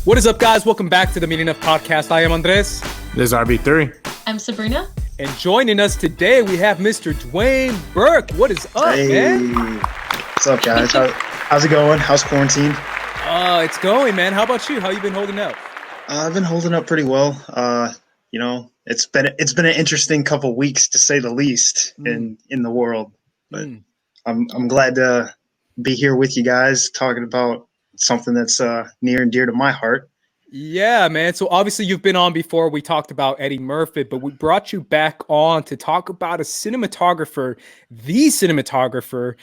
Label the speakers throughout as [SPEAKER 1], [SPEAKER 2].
[SPEAKER 1] What is up, guys? Welcome back to the Meaning of Podcast. I am Andres.
[SPEAKER 2] This is RB3.
[SPEAKER 3] I'm Sabrina.
[SPEAKER 1] And joining us today, we have Mr. Dwain Burke. What is up, man?
[SPEAKER 4] What's up, guys? How's it going? How's quarantine?
[SPEAKER 1] It's going, man. How about you? How you been holding up?
[SPEAKER 4] I've been holding up pretty well. It's been an interesting couple weeks, to say the least, in the world. But I'm glad to be here with you guys, talking about something that's near and dear to my heart.
[SPEAKER 1] Yeah, man. So obviously you've been on before. We talked about Eddie Murphy, but we brought you back on to talk about a cinematographer, the cinematographer,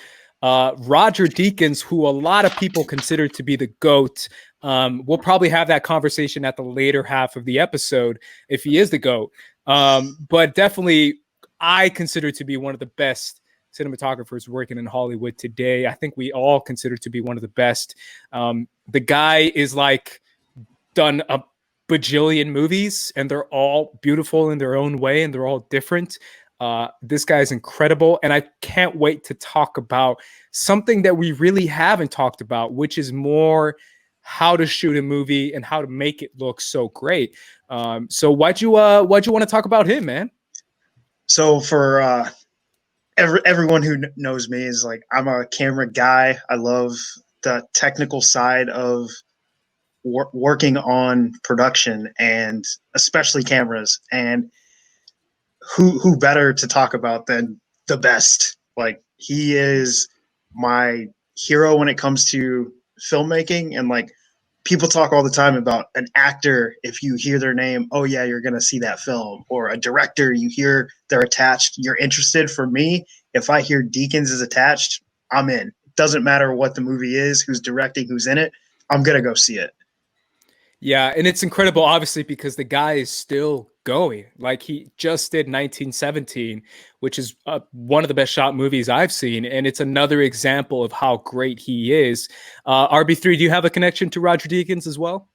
[SPEAKER 1] Roger Deakins, who a lot of people consider to be the GOAT. We'll probably have that conversation at the later half of the episode if he is the GOAT. But definitely I consider to be one of the best cinematographers working in Hollywood today. I think we all consider to be one of the best. The guy is like done a bajillion movies, and they're all beautiful in their own way, and they're all different. This guy is incredible, and I can't wait to talk about something that we really haven't talked about, which is more how to shoot a movie and how to make it look so great. So why'd you want to talk about him, man?
[SPEAKER 4] So for everyone who knows me is like, I'm a camera guy. I love the technical side of working on production, and especially cameras. And who better to talk about than the best? Like, he is my hero when it comes to filmmaking. And like, people talk all the time about an actor. If you hear their name, oh yeah, you're going to see that film. Or a director, you hear they're attached, you're interested. For me, if I hear Deakins is attached, I'm in. It doesn't matter what the movie is, who's directing, who's in it. I'm going to go see it.
[SPEAKER 1] Yeah, and it's incredible, obviously, because the guy is still going. Like, he just did 1917, which is one of the best shot movies I've seen, and it's another example of how great he is. RB3, do you have a connection to Roger Deakins as well?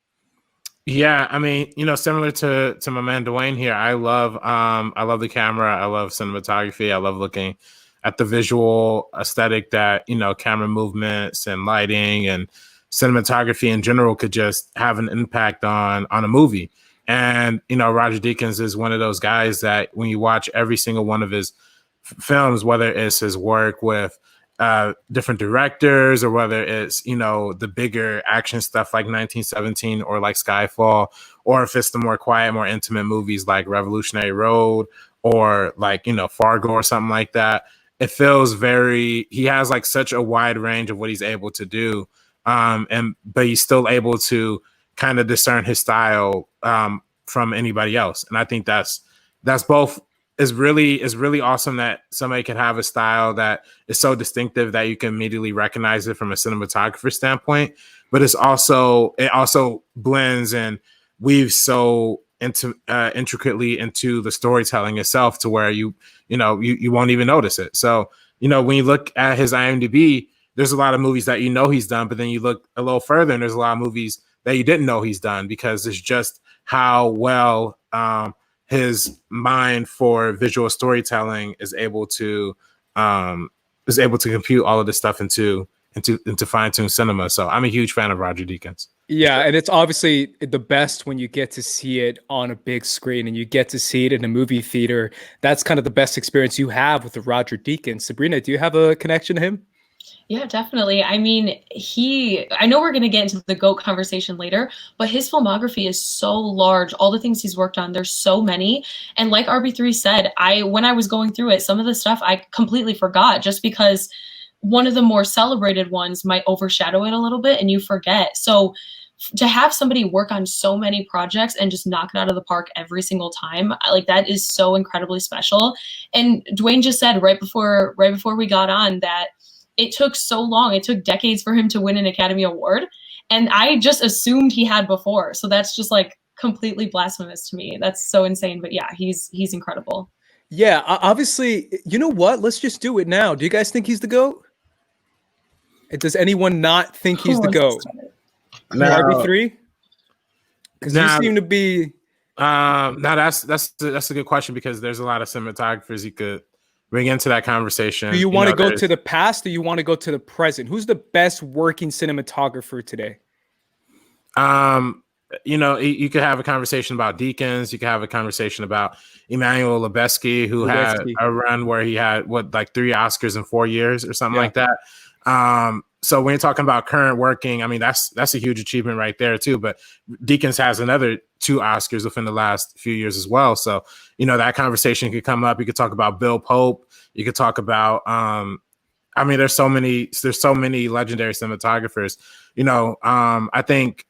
[SPEAKER 2] Yeah, I mean, similar to my man Dwayne here, I love the camera. I love cinematography. I love looking at the visual aesthetic that, camera movements and lighting and cinematography in general could just have an impact on a movie. And, Roger Deakins is one of those guys that when you watch every single one of his films, whether it's his work with different directors or whether it's, the bigger action stuff like 1917 or like Skyfall, or if it's the more quiet, more intimate movies like Revolutionary Road or like, Fargo or something like that, it feels he has like such a wide range of what he's able to do. But he's still able to kind of discern his style from anybody else. And I think that's both is really awesome that somebody can have a style that is so distinctive that you can immediately recognize it from a cinematographer standpoint. But it also blends and weaves so intricately into the storytelling itself to where you won't even notice it. So, when you look at his IMDb, there's a lot of movies that he's done, but then you look a little further and there's a lot of movies that you didn't know he's done, because it's just how well his mind for visual storytelling is able to compute all of this stuff into fine-tuned cinema. So I'm a huge fan of Roger Deakins.
[SPEAKER 1] Yeah, and it's obviously the best when you get to see it on a big screen and you get to see it in a movie theater. That's kind of the best experience you have with the Roger Deakins. Sabrina, do you have a connection to him?
[SPEAKER 3] Yeah, definitely. I mean, I know we're going to get into the GOAT conversation later, but his filmography is so large. All the things he's worked on, there's so many. And like RB3 said, when I was going through it, some of the stuff I completely forgot, just because one of the more celebrated ones might overshadow it a little bit and you forget. So to have somebody work on so many projects and just knock it out of the park every single time, like, that is so incredibly special. And Dwayne just said right before we got on that it took so long. It took decades for him to win an Academy Award. And I just assumed he had before. So that's just like completely blasphemous to me. That's so insane. But yeah, he's incredible.
[SPEAKER 1] Yeah, obviously, you know what? Let's just do it now. Do you guys think he's the GOAT? Does anyone not think he's the GOAT?
[SPEAKER 4] No.
[SPEAKER 1] RB3? Because you seem to be...
[SPEAKER 2] No, that's a good question, because there's a lot of cinematographers you could bring into that conversation.
[SPEAKER 1] Do you want to go to the past, or you want to go to the present? Who's the best working cinematographer today?
[SPEAKER 2] you could have a conversation about Deakins. You could have a conversation about Emmanuel Lubezki, who had a run where he had like 3 Oscars in 4 years or something like that. So when you're talking about current working, I mean, that's a huge achievement right there too. But Deakins has another 2 Oscars within the last few years as well. So, that conversation could come up. You could talk about Bill Pope. You could talk about, I mean, there's so many legendary cinematographers, I think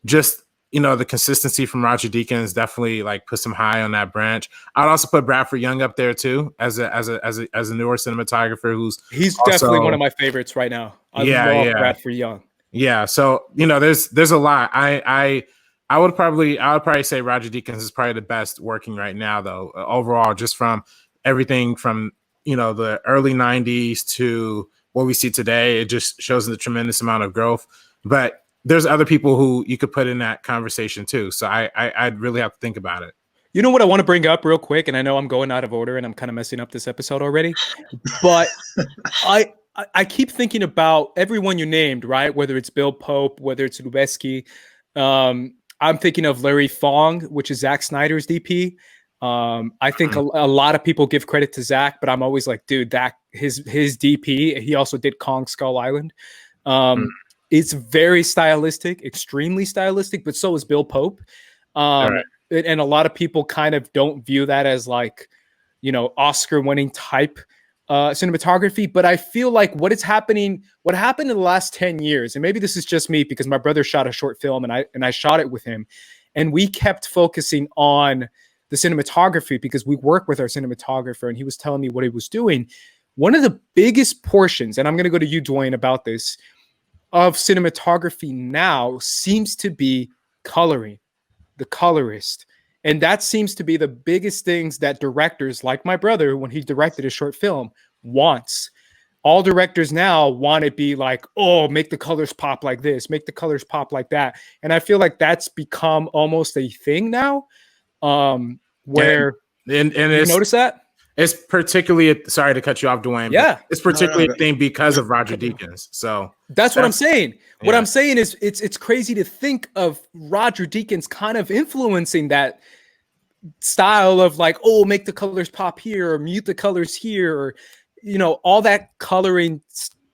[SPEAKER 2] just, the consistency from Roger Deakins definitely like puts him high on that branch. I'd also put Bradford Young up there too as a newer cinematographer
[SPEAKER 1] he's also, definitely one of my favorites right now. I love Bradford Young.
[SPEAKER 2] Yeah, so there's a lot. I would probably say Roger Deakins is probably the best working right now though, overall, just from everything from the early 90s to what we see today. It just shows the tremendous amount of growth. But there's other people who you could put in that conversation too. So I'd really have to think about it.
[SPEAKER 1] You know what I want to bring up real quick, and I know I'm going out of order and I'm kind of messing up this episode already, but I keep thinking about everyone you named, right? Whether it's Bill Pope, whether it's Lubezki. I'm thinking of Larry Fong, which is Zack Snyder's DP. I think a lot of people give credit to Zack, but I'm always like, dude, that his DP. He also did Kong Skull Island. It's very stylistic, extremely stylistic, but so is Bill Pope. And a lot of people kind of don't view that as like, Oscar-winning type cinematography. But I feel like what happened in the last 10 years, and maybe this is just me because my brother shot a short film and I shot it with him, and we kept focusing on the cinematography because we work with our cinematographer, and he was telling me what he was doing. One of the biggest portions, and I'm going to go to you, Dwain, about this, of cinematography now seems to be coloring, the colorist. And that seems to be the biggest things that directors like my brother, when he directed a short film, wants. All directors now want to be like, oh, make the colors pop like this, make the colors pop like that. And I feel like that's become almost a thing now, where
[SPEAKER 2] and
[SPEAKER 1] you notice that?
[SPEAKER 2] It's particularly, sorry to cut you off, Dwayne.
[SPEAKER 1] Yeah,
[SPEAKER 2] it's particularly a thing because of Roger Deakins. So
[SPEAKER 1] that's what I'm saying. Yeah. What I'm saying is it's crazy to think of Roger Deakins kind of influencing that style of like, oh, make the colors pop here or mute the colors here, or all that coloring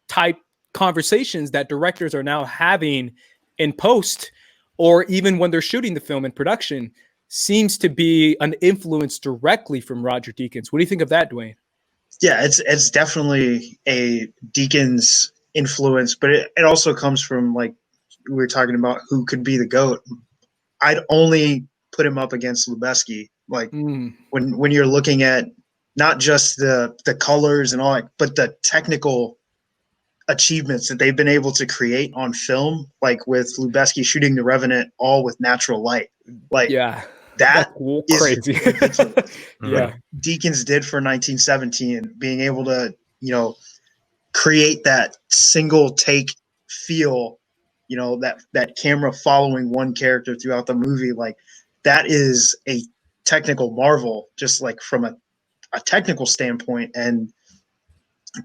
[SPEAKER 1] type conversations that directors are now having in post, or even when they're shooting the film in production, seems to be an influence directly from Roger Deakins. What do you think of that, Dwain?
[SPEAKER 4] Yeah, it's definitely a Deakins influence, but it also comes from, like we were talking about, who could be the GOAT. I'd only put him up against Lubezki. Like when you're looking at not just the colors and all that, but the technical achievements that they've been able to create on film, like with Lubezki shooting The Revenant all with natural light. Like, yeah. That's crazy. Yeah. Deakins did for 1917, being able to, create that single take feel, that camera following one character throughout the movie. Like, that is a technical marvel, just like from a technical standpoint. And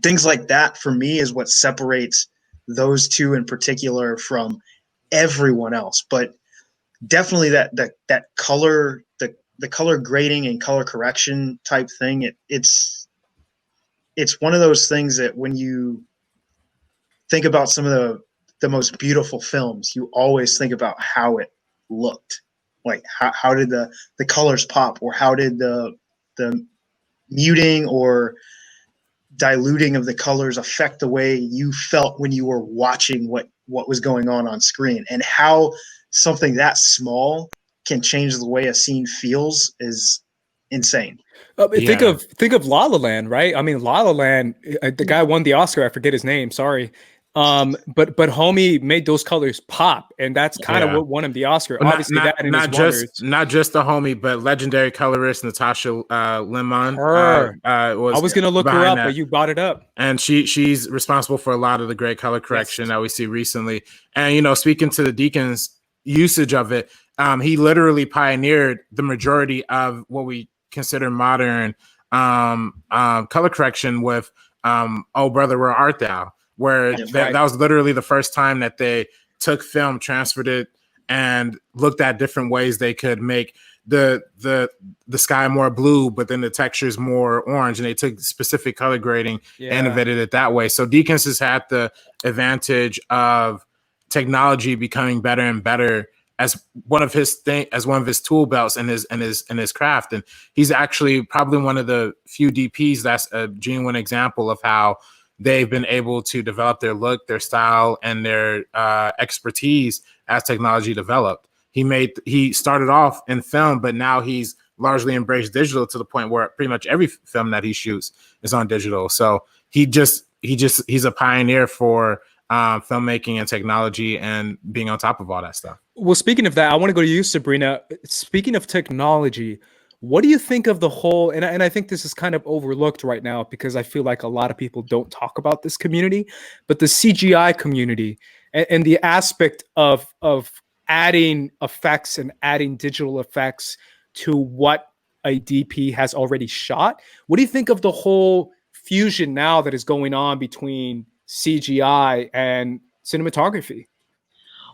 [SPEAKER 4] things like that for me is what separates those two in particular from everyone else. But definitely that color, the color grading and color correction type thing. It's one of those things that when you think about some of the most beautiful films, you always think about how it looked. Like how did the colors pop, or how did the muting or diluting of the colors affect the way you felt when you were watching what was going on screen, and how something that small can change the way a scene feels is insane.
[SPEAKER 1] Think of La La Land, right? I mean, La La Land, the guy won the Oscar. I forget his name. Sorry. But homie made those colors pop, and that's kind of what won him the Oscar. But obviously, not
[SPEAKER 2] just the homie, but legendary colorist Natasha Lemon.
[SPEAKER 1] I was gonna look her up, but you brought it up,
[SPEAKER 2] and she's responsible for a lot of the great color correction that we see recently. And speaking to the Deakins usage of it, he literally pioneered the majority of what we consider modern color correction with "Oh Brother, Where Art Thou?" Where that was literally the first time that they took film, transferred it and looked at different ways they could make the sky more blue, but then the textures more orange, and they took specific color grading and innovated it that way. So Deakins has had the advantage of technology becoming better and better as one of his tool belts in his craft. And he's actually probably one of the few DPs that's a genuine example of how they've been able to develop their look, their style, and their expertise as technology developed. He started off in film, but now he's largely embraced digital to the point where pretty much every film that he shoots is on digital. So he's a pioneer for filmmaking and technology and being on top of all that stuff.
[SPEAKER 1] Well, speaking of that, I want to go to you, Sabrina. Speaking of technology, what do you think of the whole, and I think this is kind of overlooked right now because I feel like a lot of people don't talk about this community, but the CGI community and the aspect of adding effects and adding digital effects to what a DP has already shot. What do you think of the whole fusion now that is going on between CGI and cinematography?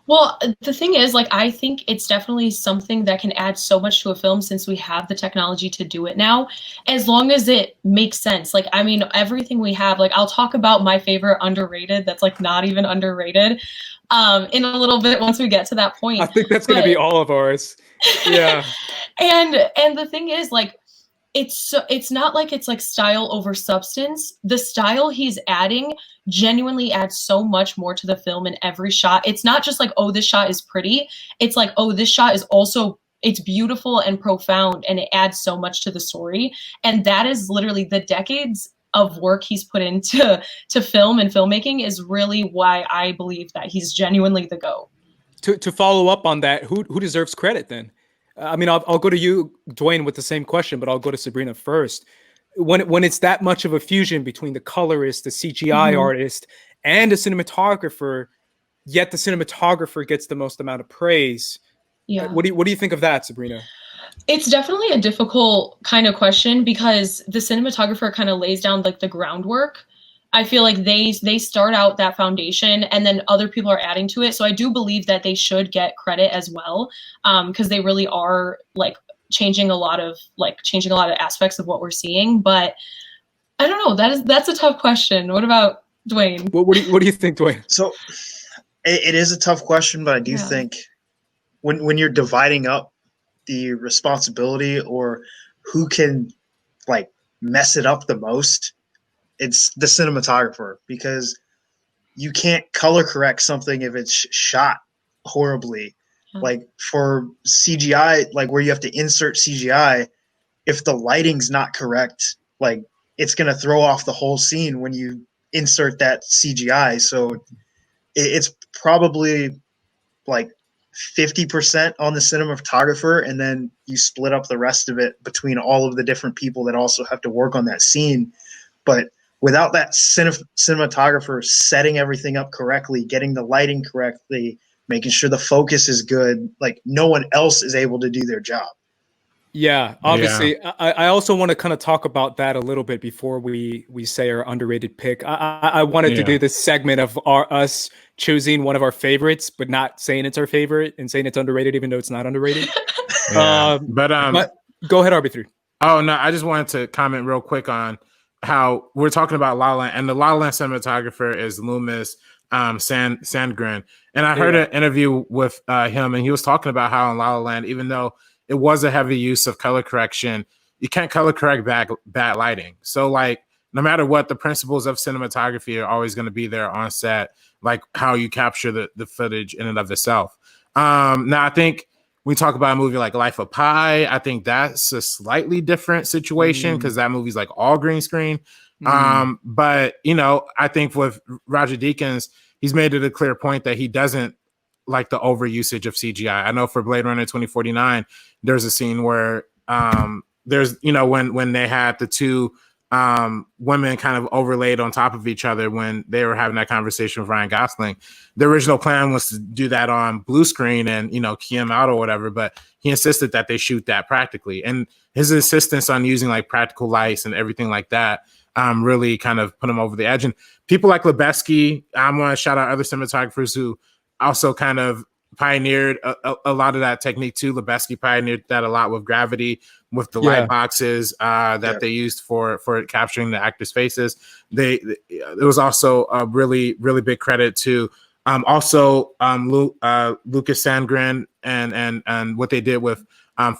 [SPEAKER 3] Well, the thing is, like, I think it's definitely something that can add so much to a film since we have the technology to do it now, as long as it makes sense. Like, I mean, everything we have, like, I'll talk about my favorite underrated that's like not even underrated in a little bit once we get to that point.
[SPEAKER 1] I think that's going to be all of ours. Yeah.
[SPEAKER 3] And the thing is, like, it's not like it's like style over substance. The style he's adding genuinely adds so much more to the film in every shot. It's not just like, oh, this shot is pretty. It's like, oh, this shot is also, it's beautiful and profound, and it adds so much to the story. And that is literally the decades of work he's put into film and filmmaking is really why I believe that he's genuinely the GOAT.
[SPEAKER 1] To follow up on that, who deserves credit then? I mean, I'll go to you, Dwain, with the same question, but I'll go to Sabrina first. When it's that much of a fusion between the colorist, the CGI artist, and a cinematographer, yet the cinematographer gets the most amount of praise.
[SPEAKER 3] Yeah.
[SPEAKER 1] What do you think of that, Sabrina?
[SPEAKER 3] It's definitely a difficult kind of question because the cinematographer kind of lays down like the groundwork. I feel like they start out that foundation and then other people are adding to it. So I do believe that they should get credit as well, because they really are like changing a lot of aspects of what we're seeing. But I don't know. That's a tough question. What about Dwain?
[SPEAKER 1] What do you think, Dwain?
[SPEAKER 4] So it is a tough question, but I do think when you're dividing up the responsibility or who can like mess it up the most, it's the cinematographer, because you can't color correct something if it's shot horribly. Like for CGI, like where you have to insert CGI, if the lighting's not correct, like it's going to throw off the whole scene when you insert that CGI. So it's probably like 50% on the cinematographer, and then you split up the rest of it between all of the different people that also have to work on that scene. But without that cinematographer setting everything up correctly, getting the lighting correctly, making sure the focus is good, like no one else is able to do their job.
[SPEAKER 1] Yeah, obviously. Yeah. I also want to kind of talk about that a little bit before we say our underrated pick. I wanted to do this segment of us choosing one of our favorites, but not saying it's our favorite and saying it's underrated, even though it's not underrated. But go ahead, RB3.
[SPEAKER 2] Oh, no, I just wanted to comment real quick on how we're talking about La La Land, and the La La Land cinematographer is Loomis Sandgren. And I heard an interview with him, and he was talking about how in La La Land, even though it was a heavy use of color correction, you can't color correct bad lighting. So like, no matter what, the principles of cinematography are always going to be there on set, like how you capture the footage in and of itself. Now, I think we talk about a movie like Life of Pi. I think that's a slightly different situation because that movie's like all green screen. But, you know, I think with Roger Deakins, he's made it a clear point that he doesn't like the overusage of CGI. I know for Blade Runner 2049, there's a scene where there's, you know, when they had the two women kind of overlaid on top of each other when they were having that conversation with Ryan Gosling. The original plan was to do that on blue screen and, you know, key him out or whatever, but he insisted that they shoot that practically. And his insistence on using like practical lights and everything like that really kind of put him over the edge. And people like Lebesky, I'm going to shout out other cinematographers who also kind of pioneered a lot of that technique too. Lebesky pioneered that a lot with gravity, with the light boxes that they used for capturing the actors' faces. There was also a really big credit to Lucas Sandgren and what they did with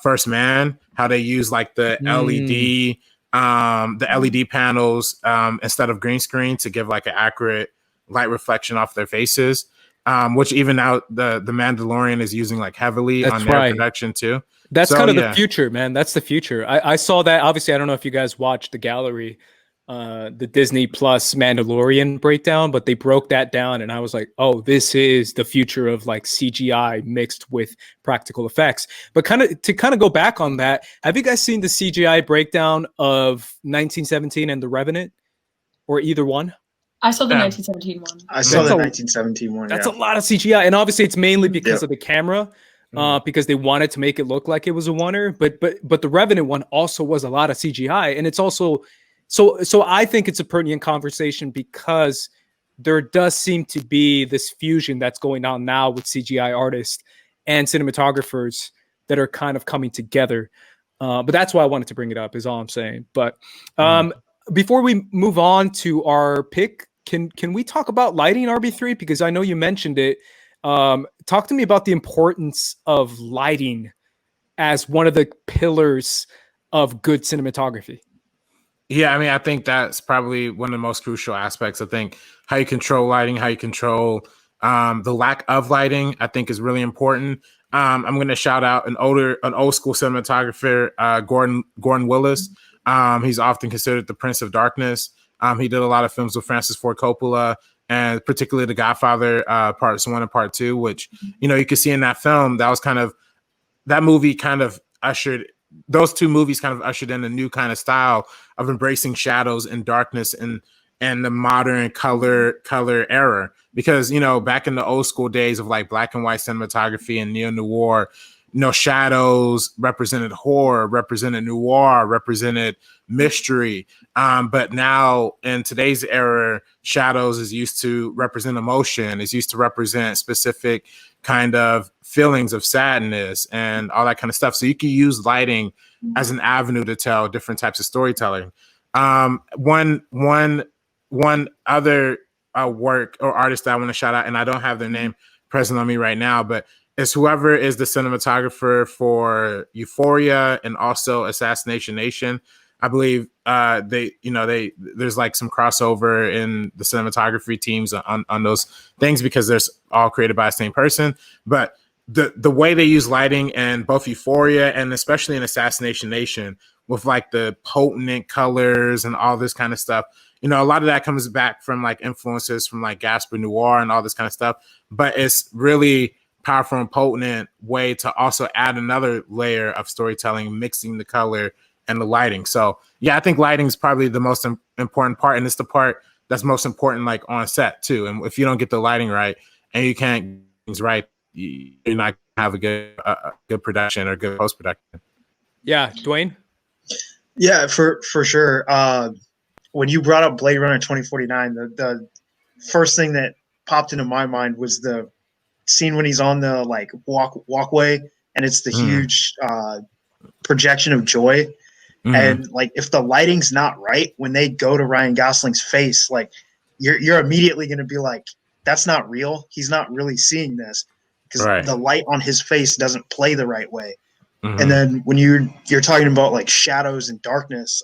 [SPEAKER 2] First Man, how they use like the LED panels instead of green screen to give like an accurate light reflection off their faces. Which even now the Mandalorian is using like heavily on their production too.
[SPEAKER 1] That's kind of the future, man. That's the future. I saw that. Obviously, I don't know if you guys watched the gallery, the Disney Plus Mandalorian breakdown, but they broke that down, and I was like, oh, this is the future of like CGI mixed with practical effects. But to go back on that, have you guys seen the CGI breakdown of 1917 and The Revenant, or either one?
[SPEAKER 3] I saw the 1917 one.
[SPEAKER 4] I saw the 1917 one.
[SPEAKER 1] That's a lot of CGI, and obviously it's mainly because of the camera, because they wanted to make it look like it was a oneer. But the Revenant one also was a lot of CGI, and it's also so I think it's a pertinent conversation because there does seem to be this fusion that's going on now with CGI artists and cinematographers that are kind of coming together. But that's why I wanted to bring it up, is all I'm saying. But before we move on to our pick, can we talk about lighting, RB3? Because I know you mentioned it. Talk to me about the importance of lighting as one of the pillars of good cinematography.
[SPEAKER 2] Yeah, I mean, I think that's probably one of the most crucial aspects. I think how you control lighting, how you control the lack of lighting, I think is really important. I'm going to shout out an old school cinematographer, Gordon Willis. He's often considered the Prince of Darkness. He did a lot of films with Francis Ford Coppola, and particularly The Godfather Parts 1 and Part 2, which, you could see in that film, those two movies kind of ushered in a new kind of style of embracing shadows and darkness and the modern color era. Because, back in the old school days of like black and white cinematography and neo-noir, shadows represented horror, represented noir, represented mystery. But now in today's era, shadows is used to represent emotion, is used to represent specific kind of feelings of sadness and all that kind of stuff. So you can use lighting as an avenue to tell different types of storytelling. One other work or artist that I want to shout out, and I don't have their name present on me right now, but it's whoever is the cinematographer for Euphoria and also Assassination Nation. I believe there's like some crossover in the cinematography teams on those things because they're all created by the same person. But the way they use lighting in both Euphoria and especially in Assassination Nation with like the potent colors and all this kind of stuff, a lot of that comes back from like influences from like Gaspar Noir and all this kind of stuff. But it's really powerful and potent way to also add another layer of storytelling, mixing the color and the lighting. So yeah, I think lighting is probably the most important part, and it's the part that's most important like on set too. And if you don't get the lighting right and you can't get things right, you're not gonna have a good production or good post production.
[SPEAKER 1] Yeah, Dwayne.
[SPEAKER 4] Yeah, for sure. When you brought up Blade Runner 2049, the first thing that popped into my mind was the scene when he's on the like walkway, and it's the huge projection of joy. And like if the lighting's not right when they go to Ryan Gosling's face, like you're immediately going to be like, that's not real. He's not really seeing this because the light on his face doesn't play the right way. And then when you're talking about like shadows and darkness,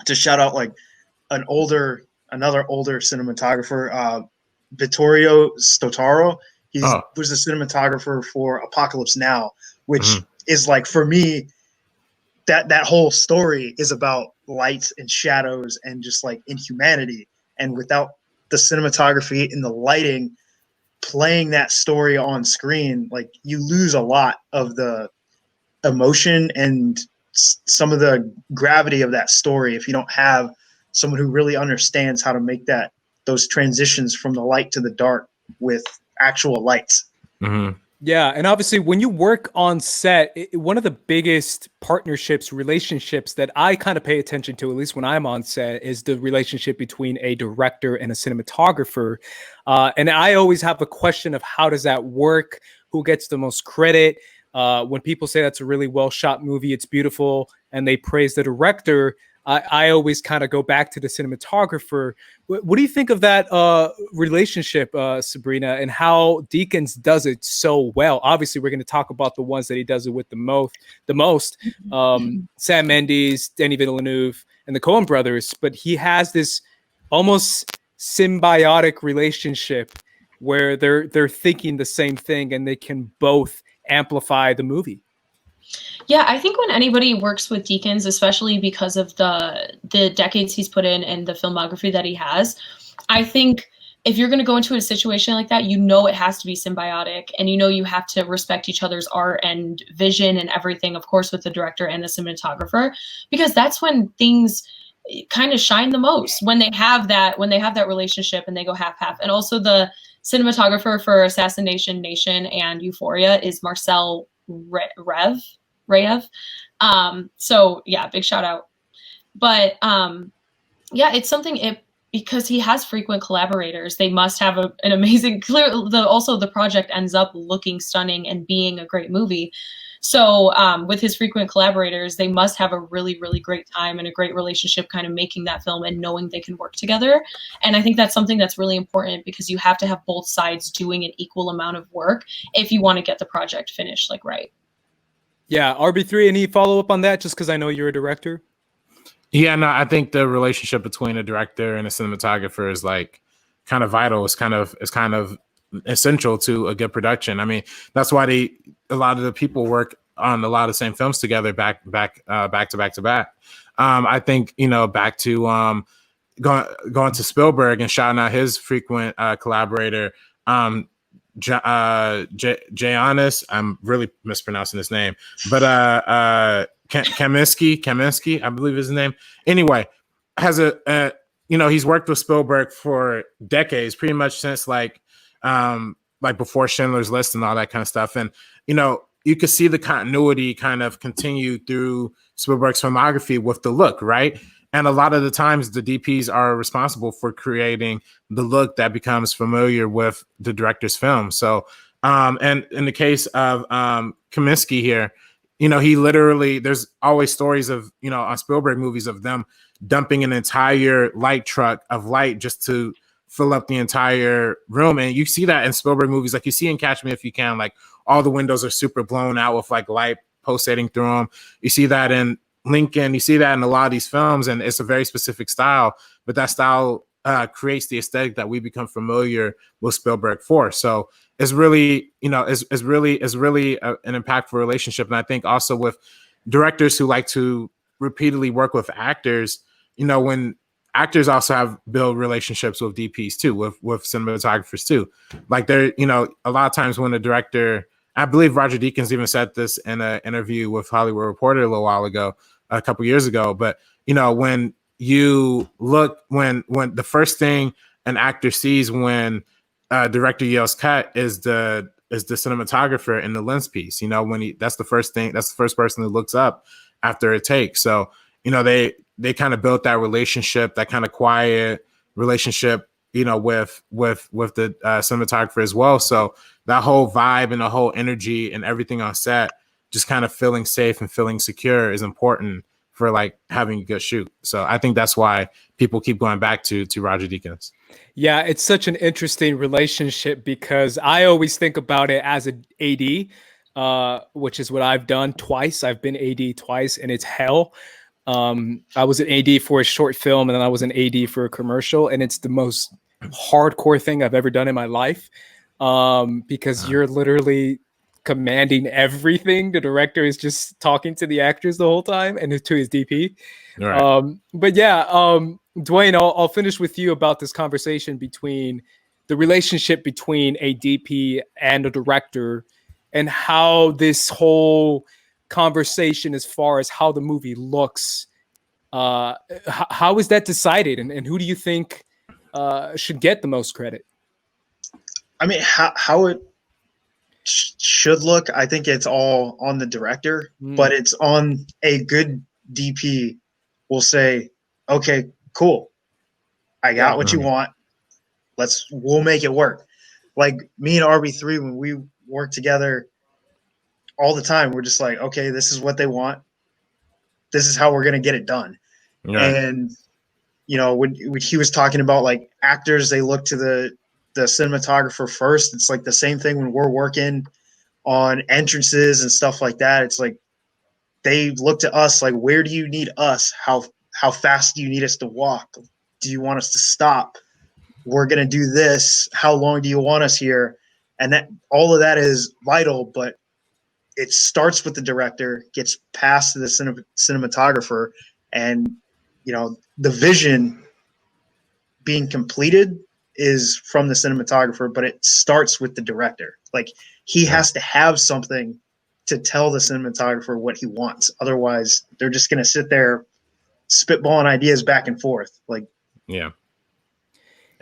[SPEAKER 4] to shout out like another older cinematographer, Vittorio Stotaro. He was the cinematographer for Apocalypse Now, which is like, for me, that whole story is about lights and shadows and just like inhumanity. And without the cinematography and the lighting playing that story on screen, like you lose a lot of the emotion and some of the gravity of that story if you don't have someone who really understands how to make those transitions from the light to the dark with actual lights.
[SPEAKER 1] Yeah, and obviously when you work on set, one of the biggest partnerships, relationships that I kind of pay attention to, at least when I'm on set, is the relationship between a director and a cinematographer. And I always have a question of how does that work? Who gets the most credit? When people say that's a really well shot movie, it's beautiful, and they praise the director, I always kind of go back to the cinematographer. What do you think of that relationship, Sabrina, and how Deakins does it so well? Obviously, we're going to talk about the ones that he does it with the most. Sam Mendes, Denis Villeneuve, and the Coen brothers. But he has this almost symbiotic relationship where they're thinking the same thing and they can both amplify the movie.
[SPEAKER 3] Yeah, I think when anybody works with Deakins, especially because of the decades he's put in and the filmography that he has, I think if you're going to go into a situation like that, you know it has to be symbiotic, and you know you have to respect each other's art and vision and everything, of course, with the director and the cinematographer, because that's when things kind of shine the most, when they have that relationship and they go half. And also the cinematographer for Assassination Nation and Euphoria is Marcel Rayev. So yeah, big shout out. But yeah, it's something because he has frequent collaborators, they must have an amazing also the project ends up looking stunning and being a great movie. So with his frequent collaborators, they must have a really, really great time and a great relationship kind of making that film and knowing they can work together. And I think that's something that's really important because you have to have both sides doing an equal amount of work if you want to get the project finished like right.
[SPEAKER 1] Yeah, RB3, any follow up on that? Just because I know you're a director.
[SPEAKER 2] Yeah, no, I think the relationship between a director and a cinematographer is like kind of vital. It's kind of essential to a good production. I mean, that's why a lot of the people work on a lot of the same films together, back to back. I think back to going to Spielberg and shouting out his frequent collaborator, Janis. I'm really mispronouncing his name, but Kaminsky, I believe is his name. Anyway, has he's worked with Spielberg for decades, pretty much since like before Schindler's List and all that kind of stuff. And you could see the continuity kind of continue through Spielberg's filmography with the look, right? And a lot of the times the DPs are responsible for creating the look that becomes familiar with the director's film. So, and in the case of Kaminsky here, he literally, there's always stories of, on Spielberg movies of them dumping an entire light truck of light just to fill up the entire room. And you see that in Spielberg movies, like you see in Catch Me If You Can, like all the windows are super blown out with like light pulsating through them. You see that in Lincoln, you see that in a lot of these films, and it's a very specific style, but that style creates the aesthetic that we become familiar with Spielberg for. So it's really, is really an impactful relationship. And I think also with directors who like to repeatedly work with actors, when actors also have build relationships with DPs too, with cinematographers too. Like they're, a lot of times when a director, I believe Roger Deakins even said this in an interview with Hollywood Reporter a little while ago, a couple years ago. But when you look, when the first thing an actor sees when a director yells cut is the cinematographer in the lens piece. That's the first person who looks up after a take. So they kind of built that relationship, that kind of quiet relationship, with the cinematographer as well. So that whole vibe and the whole energy and everything on set, just kind of feeling safe and feeling secure is important for like having a good shoot. So I think that's why people keep going back to Roger Deakins.
[SPEAKER 1] Yeah, it's such an interesting relationship because I always think about it as an AD, which is what I've done twice. I've been AD twice, and it's hell. I was an AD for a short film, and then I was an AD for a commercial, and it's the most hardcore thing I've ever done in my life, because you're literally commanding everything. The director is just talking to the actors the whole time and to his DP.
[SPEAKER 2] Right.
[SPEAKER 1] But yeah, Dwain, I'll finish with you about this conversation between the relationship between a DP and a director and how this whole conversation as far as how the movie looks, how is that decided, and who do you think should get the most credit?
[SPEAKER 4] I mean, how it should look, I think it's all on the director, but it's on a good DP will say, okay, cool, I got what you want. We'll make it work. Like me and RB3, when we work together all the time, we're just like, okay, this is what they want. This is how we're going to get it done. Right. And, you know, when he was talking about like actors, they look to the cinematographer first. It's like the same thing when we're working on entrances and stuff like that. It's like they look to us like, where do you need us? How fast do you need us to walk? Do you want us to stop? We're going to do this. How long do you want us here? And that all of that is vital, but it starts with the director, gets past to the cinematographer, and, you know, the vision being completed is from the cinematographer, but it starts with the director. Like he has to have something to tell the cinematographer what he wants. Otherwise, they're just going to sit there spitballing ideas back and forth. Like,
[SPEAKER 2] yeah.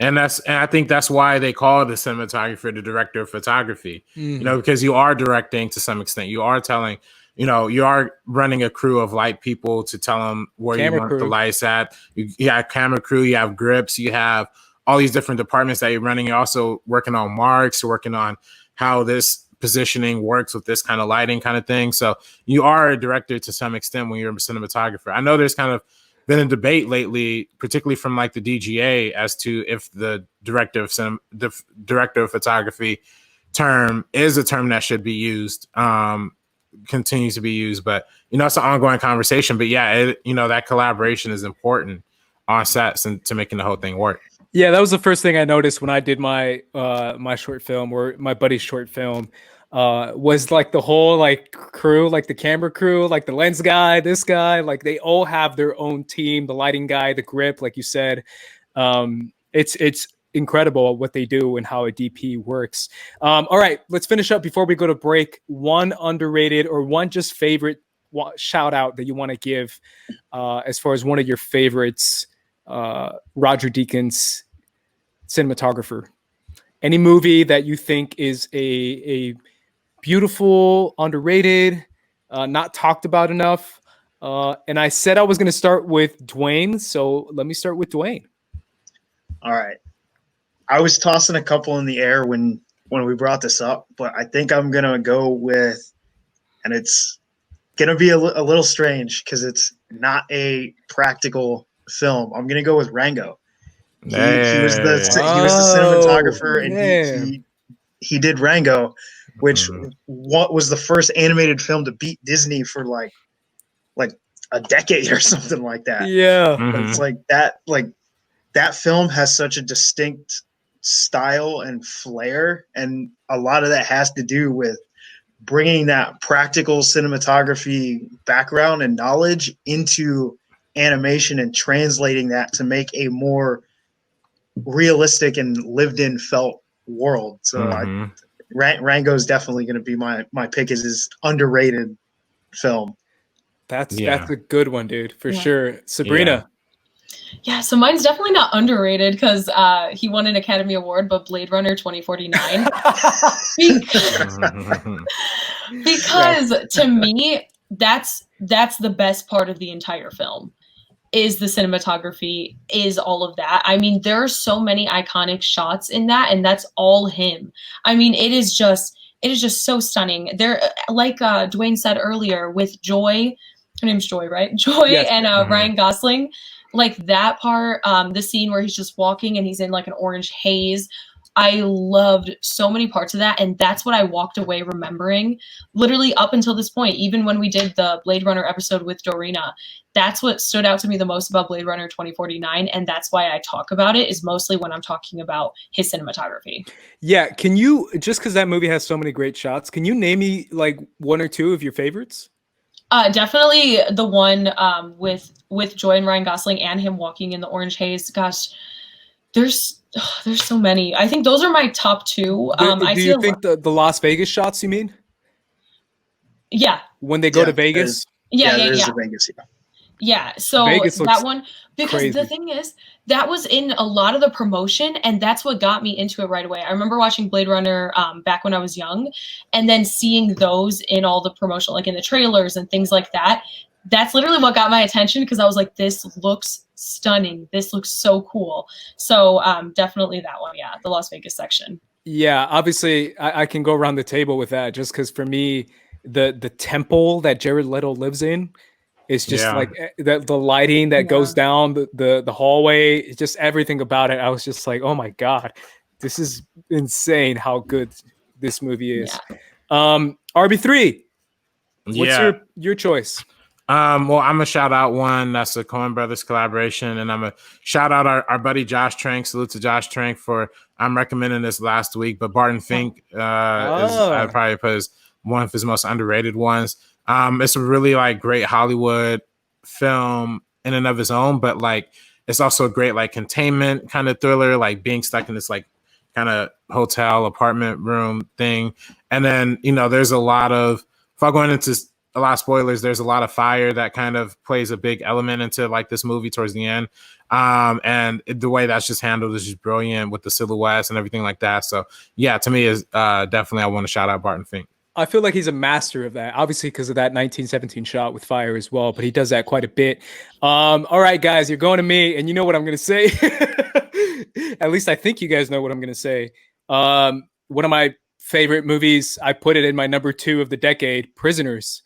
[SPEAKER 2] And I think that's why they call the cinematographer the director of photography, you know, because you are directing to some extent. You are telling, you know, you are running a crew of light people to tell them where camera you want the lights at. You have camera crew, you have grips, you have all these different departments that you're running. You're also working on marks, you're working on how this positioning works with this kind of lighting kind of thing. So you are a director to some extent when you're a cinematographer. I know there's kind of been a debate lately, particularly from like the DGA, as to if the director of photography term is a term that should be used, continues to be used. But, you know, it's an ongoing conversation. But yeah, you know, that collaboration is important on sets and to making the whole thing work.
[SPEAKER 1] Yeah, that was the first thing I noticed when I did my my short film, or my buddy's short film. Was like the whole like crew, like the camera crew, like the lens guy, this guy, like they all have their own team, the lighting guy, the grip, like you said. It's incredible what they do and how a DP works. All right, let's finish up before we go to break. One underrated or one just favorite shout out that you want to give as far as one of your favorites, Roger Deakins, cinematographer. Any movie that you think is a beautiful, underrated, not talked about enough. And I said I was going to start with Dwain, so let me start with Dwain.
[SPEAKER 4] All right. I was tossing a couple in the air when we brought this up, but I think I'm going to go with, and it's going to be a little strange because it's not a practical film. I'm going to go with Rango. He was the cinematographer, and he did Rango, which what was the first animated film to beat Disney for like a decade or something like that.
[SPEAKER 1] Yeah.
[SPEAKER 4] It's like that film has such a distinct style and flair, and a lot of that has to do with bringing that practical cinematography background and knowledge into animation and translating that to make a more realistic and lived in felt world. So Rango is definitely going to be my pick. Is his underrated film.
[SPEAKER 1] That's a good one, dude, for sure. Sabrina.
[SPEAKER 3] Yeah, so mine's definitely not underrated because he won an Academy Award, but Blade Runner 2049. because to me, that's the best part of the entire film. Is the cinematography, is all of that. I mean, there are so many iconic shots in that, and that's all him. I mean, it is just so stunning. There, like Dwain said earlier, with Joy, her name's Joy, right? Joy and Ryan Gosling, like that part, the scene where he's just walking and he's in like an orange haze. I loved so many parts of that, and that's what I walked away remembering literally up until this point. Even when we did the Blade Runner episode with Dorina, that's what stood out to me the most about Blade Runner 2049, and that's why I talk about it, is mostly when I'm talking about his cinematography.
[SPEAKER 1] Yeah, can you, just because that movie has so many great shots, can you name me like one or two of your favorites?
[SPEAKER 3] Definitely the one with Joy and Ryan Gosling and him walking in the orange haze. Gosh, there's so many. I think those are my top two.
[SPEAKER 1] Do you think the Las Vegas shots, you mean?
[SPEAKER 3] Yeah.
[SPEAKER 1] When they go to Vegas?
[SPEAKER 3] Yeah.
[SPEAKER 4] The Vegas,
[SPEAKER 3] Yeah, so
[SPEAKER 1] Vegas looks
[SPEAKER 3] that one, because
[SPEAKER 1] crazy.
[SPEAKER 3] the thing is, that was in a lot of the promotion, and that's what got me into it right away. I remember watching Blade Runner back when I was young, and then seeing those in all the promotion, like in the trailers and things like that. That's literally what got my attention, because I was like, this looks stunning. This looks so cool. So definitely that one, yeah, the Las Vegas section.
[SPEAKER 1] Yeah, obviously I can go around the table with that, just because for me, the temple that Jared Leto lives in, it's just like the lighting that goes down the hallway, it's just everything about it. I was just like, oh my God, this is insane how good this movie is.
[SPEAKER 3] Yeah.
[SPEAKER 1] RB3, what's your choice?
[SPEAKER 2] Well, I'm gonna shout out one that's a Coen Brothers collaboration, and I'm gonna shout out our buddy Josh Trank. Salute to Josh Trank for I'm recommending this last week, but Barton Fink is I'd probably put as one of his most underrated ones. It's a really like great Hollywood film in and of its own, but like it's also a great like containment kind of thriller, like being stuck in this like kind of hotel apartment room thing. And then, you know, there's a lot of, without going into a lot of spoilers, there's a lot of fire that kind of plays a big element into like this movie towards the end. And the way that's just handled is just brilliant with the silhouettes and everything like that. So yeah, to me is definitely, I want to shout out Barton Fink.
[SPEAKER 1] I feel like he's a master of that, obviously because of that 1917 shot with fire as well, but he does that quite a bit. All right, guys, you're going to me, and you know what I'm going to say. At least I think you guys know what I'm going to say. One of my favorite movies, I put it in my number 2 of the decade, Prisoners.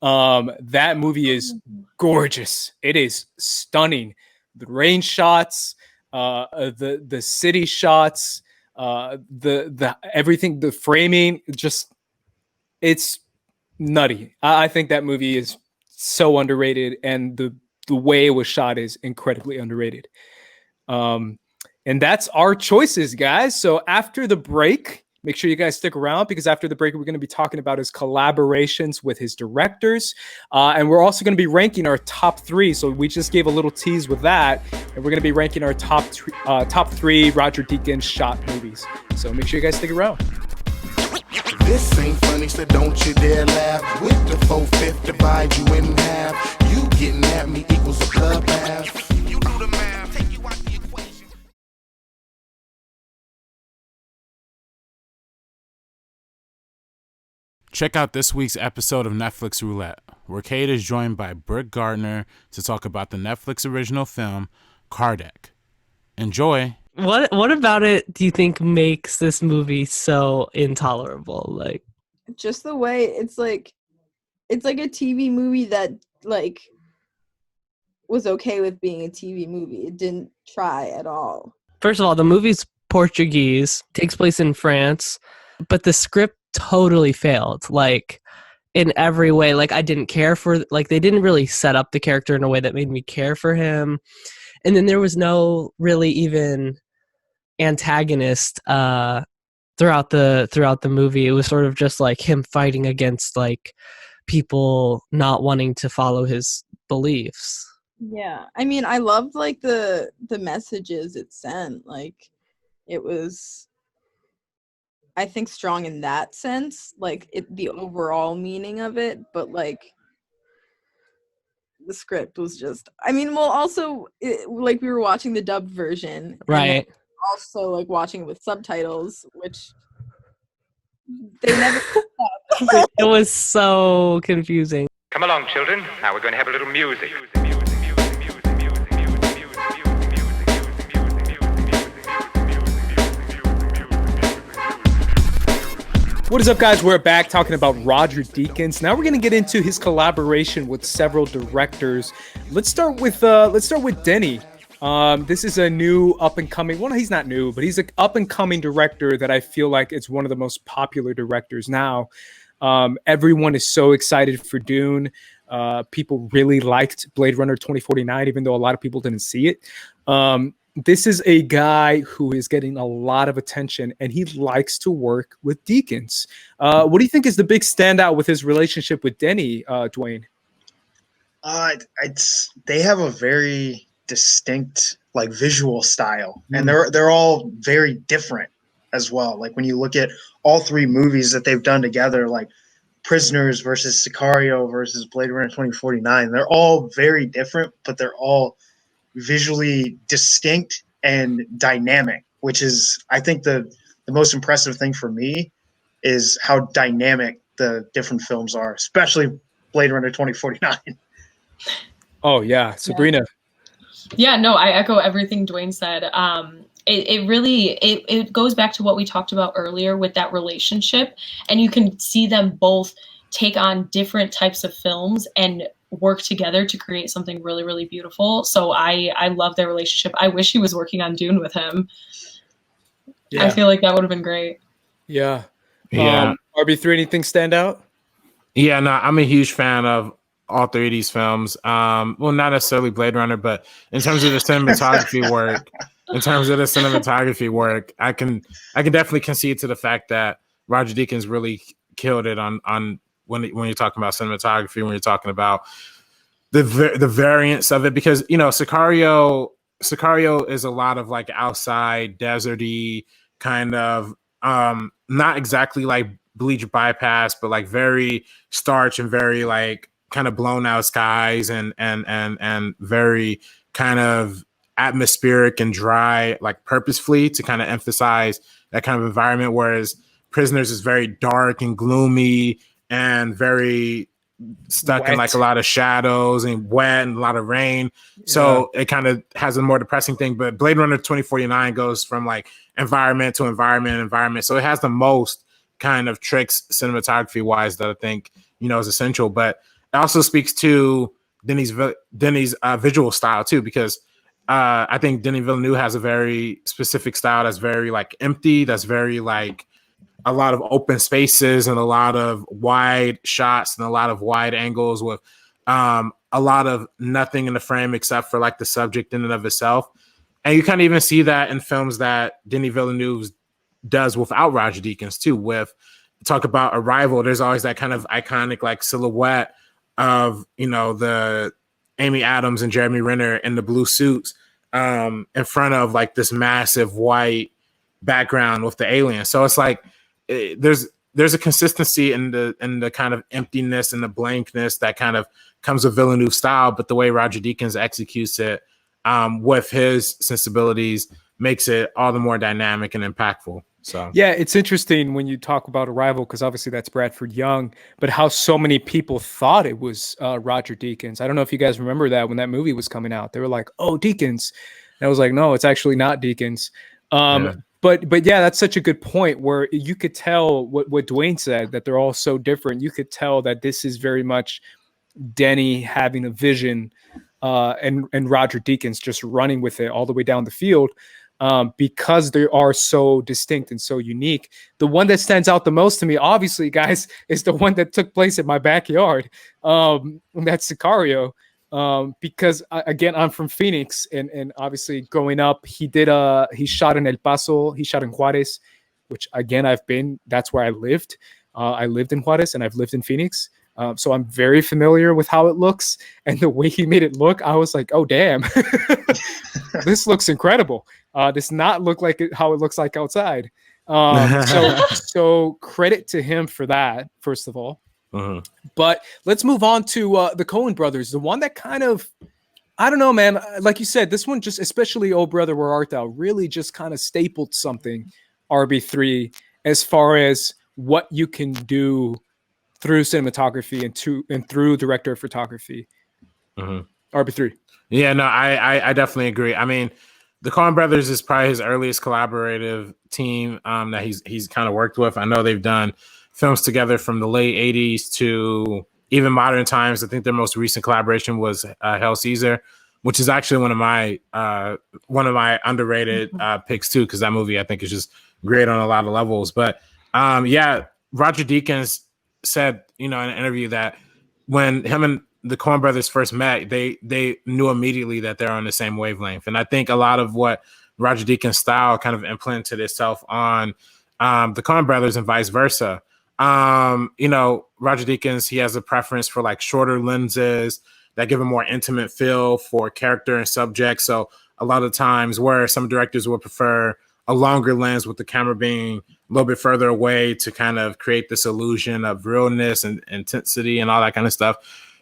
[SPEAKER 1] That movie is gorgeous. It is stunning. The rain shots, the city shots, the everything, the framing, just it's nutty. I think that movie is so underrated, and the way it was shot is incredibly underrated. And that's our choices, guys. So after the break, make sure you guys stick around, because after the break, we're going to be talking about his collaborations with his directors. And we're also going to be ranking our top 3. So we just gave a little tease with that. And we're going to be ranking our top 3 Roger Deakins shot movies. So make sure you guys stick around.
[SPEAKER 5] This ain't funny, so don't you dare laugh. With the 4/5 divide you in half. You getting at me equals a bloodbath. You do the math, take you out the equation.
[SPEAKER 6] Check out this week's episode of Netflix Roulette, where Kate is joined by Brooke Gardner to talk about the Netflix original film, Kardec. Enjoy!
[SPEAKER 7] What about it do you think makes this movie so intolerable? Like,
[SPEAKER 8] just the way it's like a TV movie that like was okay with being a TV movie. It didn't try at all.
[SPEAKER 7] First of all, the movie's Portuguese, takes place in France, but the script totally failed. Like, in every way, like I didn't care for, like they didn't really set up the character in a way that made me care for him. And then there was no really even antagonist throughout the movie. It was sort of just like him fighting against like people not wanting to follow his beliefs.
[SPEAKER 8] Yeah, I mean, I loved like the messages it sent. Like, it was, I think, strong in that sense, like the overall meaning of it. But like the script was just, I mean, well, also like we were watching the dubbed version,
[SPEAKER 7] right?
[SPEAKER 8] Also like watching it with subtitles, which they never
[SPEAKER 7] it was so confusing.
[SPEAKER 9] Come along, children. Now we're going to have a little music.
[SPEAKER 1] What is up, guys? We're back talking about Roger Deakins. Now we're going to get into his collaboration with several directors. Let's start with Denny. This is a new up-and-coming, well, he's not new, but he's an up-and-coming director that I feel like it's one of the most popular directors now. Everyone is so excited for Dune. People really liked Blade Runner 2049, even though a lot of people didn't see it. This is a guy who is getting a lot of attention, and he likes to work with Deakins. What do you think is the big standout with his relationship with Denny, Dwayne?
[SPEAKER 4] They have a very distinct like visual style, and they're all very different as well. Like when you look at all 3 movies that they've done together, like Prisoners versus Sicario versus Blade Runner 2049. They're all very different, but they're all visually distinct and dynamic, which is, I think, the most impressive thing for me is how dynamic the different films are, especially Blade Runner 2049.
[SPEAKER 1] Oh yeah, Sabrina.
[SPEAKER 3] Yeah, no, I echo everything Dwayne said. It really it goes back to what we talked about earlier with that relationship, and you can see them both take on different types of films and work together to create something really, really beautiful. So I love their relationship. I wish he was working on Dune with him.
[SPEAKER 1] Yeah.
[SPEAKER 3] I feel like that would have been great.
[SPEAKER 1] Yeah.
[SPEAKER 2] Yeah.
[SPEAKER 1] RB3, anything stand out?
[SPEAKER 2] Yeah, no, I'm a huge fan of all three of these films. Well, not necessarily Blade Runner, but in terms of the cinematography work, I can definitely concede to the fact that Roger Deakins really killed it on when you're talking about cinematography, when you're talking about the variance of it, because Sicario is a lot of like outside deserty kind of not exactly like Bleach Bypass, but like very starch and very like kind of blown out skies and very kind of atmospheric and dry, like purposefully to kind of emphasize that kind of environment. Whereas Prisoners is very dark and gloomy and very stuck
[SPEAKER 1] Wet.
[SPEAKER 2] in like a lot of shadows and wet and a lot of rain. So it kind of has a more depressing thing. But Blade Runner 2049 goes from like environment to environment. So it has the most kind of tricks cinematography wise that I think, is essential. But it also speaks to Denis visual style too, because I think Denis Villeneuve has a very specific style that's very like empty, that's very like a lot of open spaces and a lot of wide shots and a lot of wide angles with a lot of nothing in the frame except for like the subject in and of itself. And you kind of even see that in films that Denis Villeneuve does without Roger Deakins too. With talk about Arrival, there's always that kind of iconic like silhouette of the Amy Adams and Jeremy Renner in the blue suits in front of like this massive white background with the alien. So it's like there's a consistency in the kind of emptiness and the blankness that kind of comes with Villeneuve style, but the way Roger Deakins executes it with his sensibilities makes it all the more dynamic and impactful. So
[SPEAKER 1] yeah, it's interesting when you talk about Arrival, because obviously that's Bradford Young, but how so many people thought it was Roger Deakins. I don't know if you guys remember that when that movie was coming out. They were like, "Oh, Deakins," and I was like, "No, it's actually not Deakins."
[SPEAKER 2] Yeah.
[SPEAKER 1] But yeah, that's such a good point where you could tell what Dwayne said, that they're all so different. You could tell that this is very much Denny having a vision and Roger Deakins just running with it all the way down the field. Because they are so distinct and so unique. The one that stands out the most to me, obviously, guys, is the one that took place in my backyard. That's Sicario. Because again, I'm from Phoenix, and obviously growing up, he shot in El Paso, he shot in Juarez, which again, that's where I lived. I lived in Juarez and I've lived in Phoenix. So I'm very familiar with how it looks, and the way he made it look, I was like, oh, damn, this looks incredible. Does not look like how it looks like outside. So credit to him for that, first of all.
[SPEAKER 2] Uh-huh.
[SPEAKER 1] But let's move on to the Coen brothers, the one that kind of, I don't know, man. Like you said, this one just, especially Oh Brother, Where Art Thou, really just kind of stapled something, RB3, as far as what you can do through cinematography and through director of photography.
[SPEAKER 2] Uh-huh.
[SPEAKER 1] RB3.
[SPEAKER 2] Yeah, no, I definitely agree. I mean, the Coen brothers is probably his earliest collaborative team that he's kind of worked with. I know they've done films together from the late 80s to even modern times. I think their most recent collaboration was Hail Caesar, which is actually one of my underrated picks too, because that movie I think is just great on a lot of levels. But yeah, Roger Deakins said, in an interview that when him and the Coen brothers first met, they knew immediately that they're on the same wavelength. And I think a lot of what Roger Deakins' style kind of implanted itself on the Coen brothers and vice versa. Roger Deakins, he has a preference for like shorter lenses that give a more intimate feel for character and subject. So a lot of times where some directors would prefer a longer lens with the camera being a little bit further away to kind of create this illusion of realness and intensity and all that kind of stuff.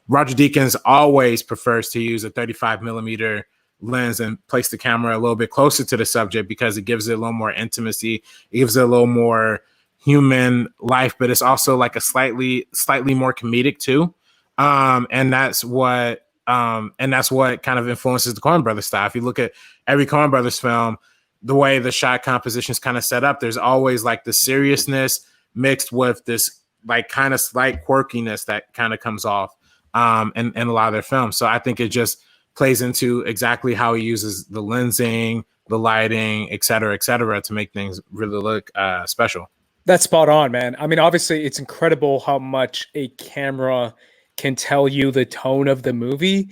[SPEAKER 2] Roger Deakins always prefers to use a 35 millimeter lens and place the camera a little bit closer to the subject because it gives it a little more intimacy. It gives it a little more human life, but it's also like a slightly more comedic too. And that's what kind of influences the Coen Brothers style. If you look at every Coen Brothers film, the way the shot composition is kind of set up, there's always like the seriousness mixed with this like kind of slight quirkiness that kind of comes off in a lot of their films. So I think it just plays into exactly how he uses the lensing, the lighting, et cetera, to make things really look special.
[SPEAKER 1] That's spot on, man. I mean, obviously, it's incredible how much a camera can tell you the tone of the movie,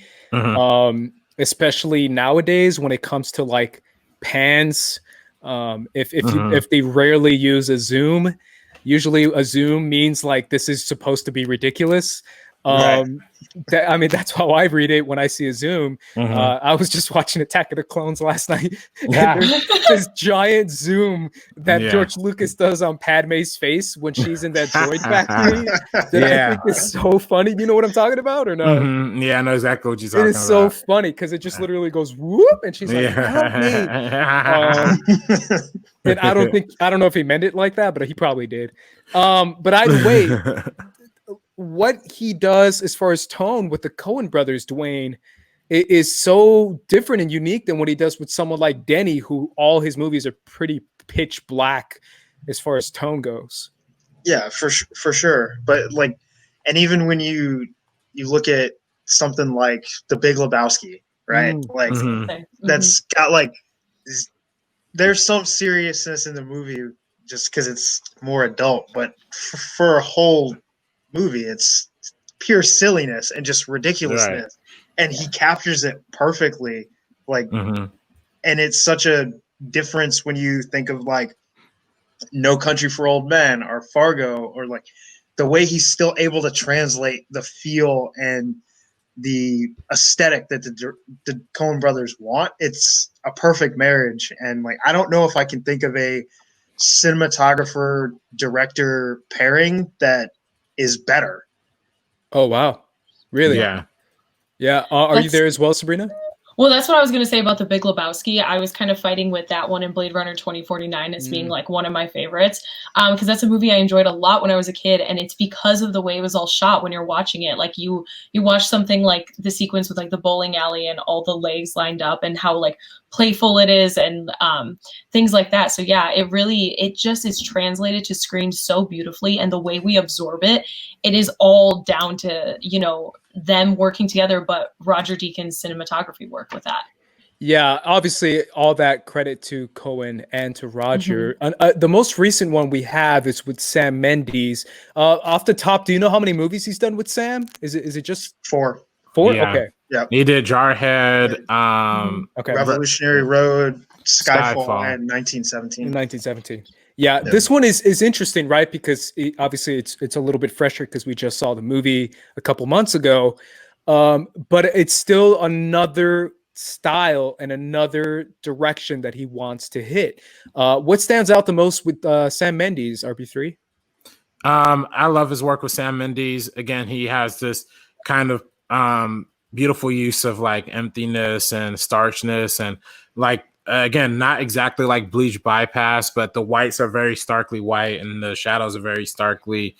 [SPEAKER 1] especially nowadays when it comes to like pans. If they rarely use a zoom, usually a zoom means like this is supposed to be ridiculous. I mean, that's how I read it when I see a zoom. I was just watching Attack of the Clones last night. And there's this giant zoom that George Lucas does on Padme's face when she's in that droid factory. I think is so funny. Do you know what I'm talking about or no?
[SPEAKER 2] Yeah, I know exactly what you're talking about.
[SPEAKER 1] It is so funny because it just literally goes whoop, and she's like, "Help me!" And I don't know if he meant it like that, but he probably did. But either way. What he does as far as tone with the Coen brothers, Dwayne, is so different and unique than what he does with someone like Denny, who all his movies are pretty pitch black as far as tone goes.
[SPEAKER 4] Yeah, for sure. But like, and even when you look at something like The Big Lebowski, right? That's got like, there's some seriousness in the movie just because it's more adult, but for a whole movie, it's pure silliness and just ridiculousness, and he captures it perfectly. Like, and it's such a difference when you think of like No Country for Old Men or Fargo, or like the way he's still able to translate the feel and the aesthetic that the Coen brothers want. It's a perfect marriage, and like I don't know if I can think of a cinematographer director pairing that is better.
[SPEAKER 1] Oh wow, really?
[SPEAKER 2] Yeah.
[SPEAKER 1] Are you there as well, Sabrina?
[SPEAKER 3] Well, that's what I was going to say about The Big Lebowski. I was kind of fighting with that one in Blade Runner 2049 as being like one of my favorites, because that's a movie I enjoyed a lot when I was a kid, and it's because of the way it was all shot when you're watching it. Like you watch something like the sequence with like the bowling alley and all the legs lined up and how like playful it is and things like that. So yeah, it just is translated to screen so beautifully, and the way we absorb it is all down to, you know, them working together, but Roger Deakins' cinematography work with that.
[SPEAKER 1] Yeah, obviously all that credit to Coen and to Roger. The most recent one we have is with Sam Mendes. Off the top, do you know how many movies he's done with Sam? Is it just
[SPEAKER 4] 4?
[SPEAKER 2] Yeah.
[SPEAKER 1] Okay.
[SPEAKER 4] Yeah.
[SPEAKER 2] He did Jarhead,
[SPEAKER 4] Revolutionary Road, Skyfall, and 1917.
[SPEAKER 1] In 1917. Yeah, this one is interesting, right? Because obviously it's a little bit fresher because we just saw the movie a couple months ago, but it's still another style and another direction that he wants to hit. What stands out the most with Sam Mendes, RB3?
[SPEAKER 2] I love his work with Sam Mendes. Again, he has this kind of beautiful use of like emptiness and starchness and like, again, not exactly like Bleach Bypass, but the whites are very starkly white and the shadows are very starkly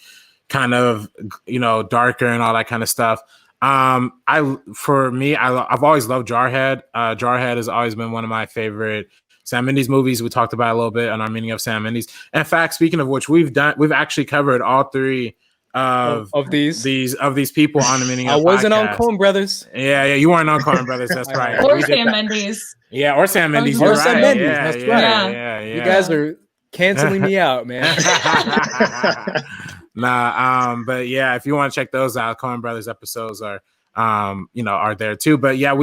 [SPEAKER 2] kind of, you know, darker and all that kind of stuff. I've always loved Jarhead. Jarhead has always been one of my favorite Sam Mendes movies. We talked about it a little bit on our meaning of Sam Mendes. In fact, speaking of which, we've actually covered all three of these people on the meaning of
[SPEAKER 1] I wasn't
[SPEAKER 2] podcast.
[SPEAKER 1] on Coen Brothers.
[SPEAKER 2] Yeah, you weren't on Coen Brothers. That's right.
[SPEAKER 3] Or Sam Mendes.
[SPEAKER 2] Yeah, or Sam Mendes.
[SPEAKER 1] Or
[SPEAKER 2] You're
[SPEAKER 1] Sam
[SPEAKER 2] right.
[SPEAKER 1] Mendes.
[SPEAKER 2] Yeah,
[SPEAKER 1] That's
[SPEAKER 2] yeah,
[SPEAKER 1] right.
[SPEAKER 2] Yeah.
[SPEAKER 1] You guys are canceling me out, man.
[SPEAKER 2] But yeah, if you want to check those out, Coen Brothers episodes are are there too. But yeah,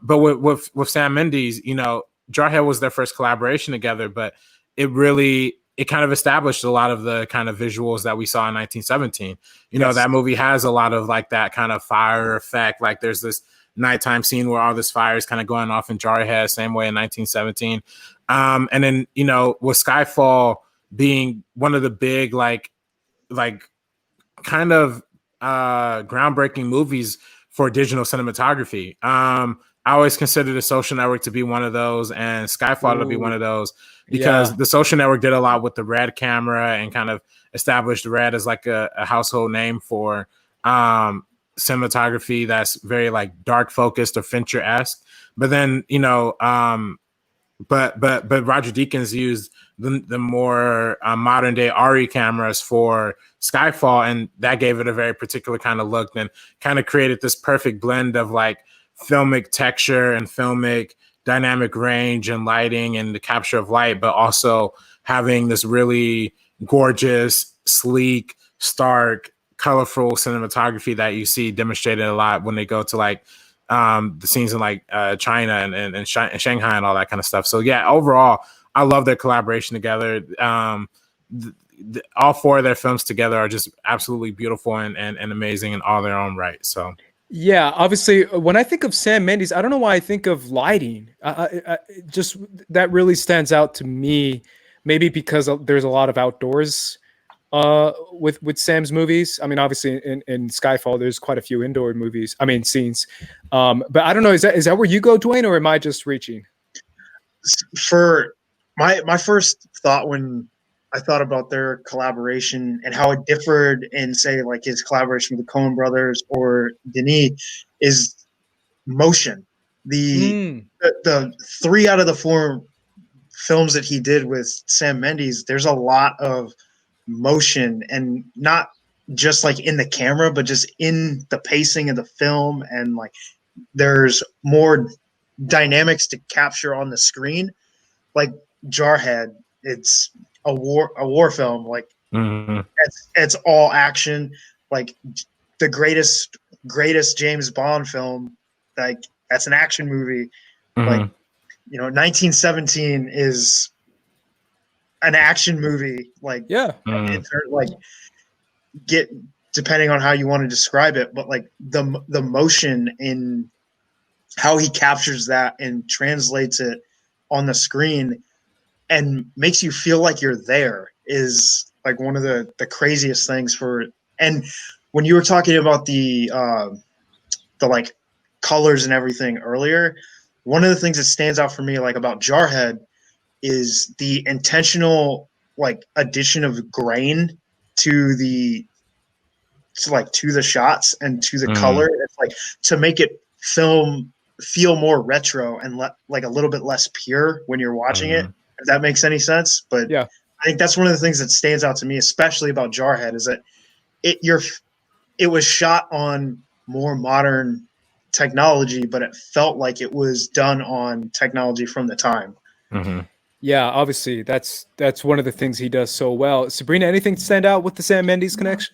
[SPEAKER 2] but with Sam Mendes, you know, Jarhead was their first collaboration together, but it kind of established a lot of the kind of visuals that we saw in 1917. You know, that movie has a lot of like that kind of fire effect. Like there's this nighttime scene where all this fire is kind of going off in Jarhead, same way in 1917. And then, you know, with Skyfall being one of the big, like kind of groundbreaking movies for digital cinematography. I always consider The Social Network to be one of those, and Skyfall to be one of those, because The Social Network did a lot with the Red camera and kind of established Red as like a household name for cinematography that's very like dark focused or Fincher-esque. But then, you know, but Roger Deakins used the more modern day RE cameras for Skyfall, and that gave it a very particular kind of look, and kind of created this perfect blend of like filmic texture and filmic dynamic range and lighting and the capture of light, but also having this really gorgeous, sleek, stark, colorful cinematography that you see demonstrated a lot when they go to like the scenes in like China and Shanghai and all that kind of stuff. So yeah, overall, I love their collaboration together. All four of their films together are just absolutely beautiful and amazing in all their own right. So
[SPEAKER 1] yeah, obviously, when I think of Sam Mendes, I don't know why I think of lighting. Just that really stands out to me. Maybe because there's a lot of outdoors with Sam's movies. I mean, obviously in Skyfall, there's quite a few indoor movies. I mean, scenes. But I don't know. Is that where you go, Dwayne, or am I just reaching?
[SPEAKER 4] For my first thought when I thought about their collaboration and how it differed in, say, like his collaboration with the Coen brothers or Denis, is motion. The 3 out of the 4 films that he did with Sam Mendes, there's a lot of motion, and not just like in the camera, but just in the pacing of the film, and like there's more dynamics to capture on the screen. Like Jarhead, it's a war film. Like it's all action. Like the greatest James Bond film. Like that's an action movie. Like, you know, 1917 is an action movie. Like it's like depending on how you want to describe it, but like the motion in how he captures that and translates it on the screen and makes you feel like you're there is like one of the craziest things for. And when you were talking about the like colors and everything earlier, one of the things that stands out for me like about Jarhead is the intentional like addition of grain to the shots and to the color. It's like to make it feel more retro and like a little bit less pure when you're watching it, if that makes any sense. But yeah, I think that's one of the things that stands out to me, especially about Jarhead, is that it was shot on more modern technology, but it felt like it was done on technology from the time.
[SPEAKER 1] Yeah, obviously that's one of the things he does so well. Sabrina, anything stand out with the Sam Mendes connection?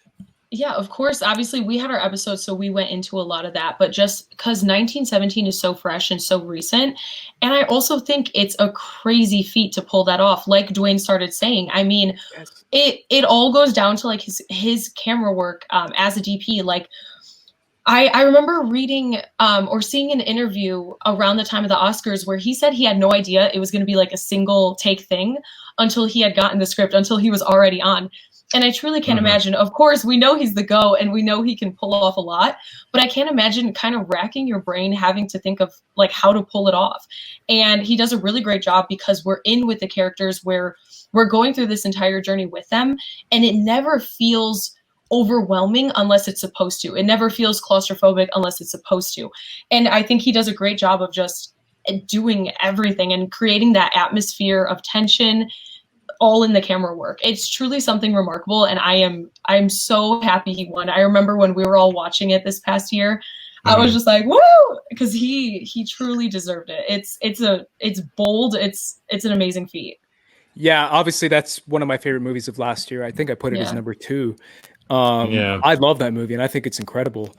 [SPEAKER 3] Yeah, of course. Obviously, we had our episode, so we went into a lot of that. But just because 1917 is so fresh and so recent, and I also think it's a crazy feat to pull that off. Like Dwayne started saying, I mean, it all goes down to like his camera work as a DP. Like I remember reading or seeing an interview around the time of the Oscars where he said he had no idea it was going to be like a single take thing until he had gotten the script, until he was already on. And I truly can't imagine. Of course, we know he's the GO and we know he can pull off a lot, but I can't imagine kind of racking your brain having to think of like how to pull it off. And he does a really great job because we're in with the characters where we're going through this entire journey with them, and it never feels overwhelming unless it's supposed to. It never feels claustrophobic unless it's supposed to. And I think he does a great job of just doing everything and creating that atmosphere of tension, all in the camera work. It's truly something remarkable, and I'm so happy he won. I remember when we were all watching it this past year, I was just like, woo, because he truly deserved it. It's bold. It's an amazing feat.
[SPEAKER 1] Yeah, obviously that's one of my favorite movies of last year. I think I put it as number 2. I love that movie and I think it's incredible.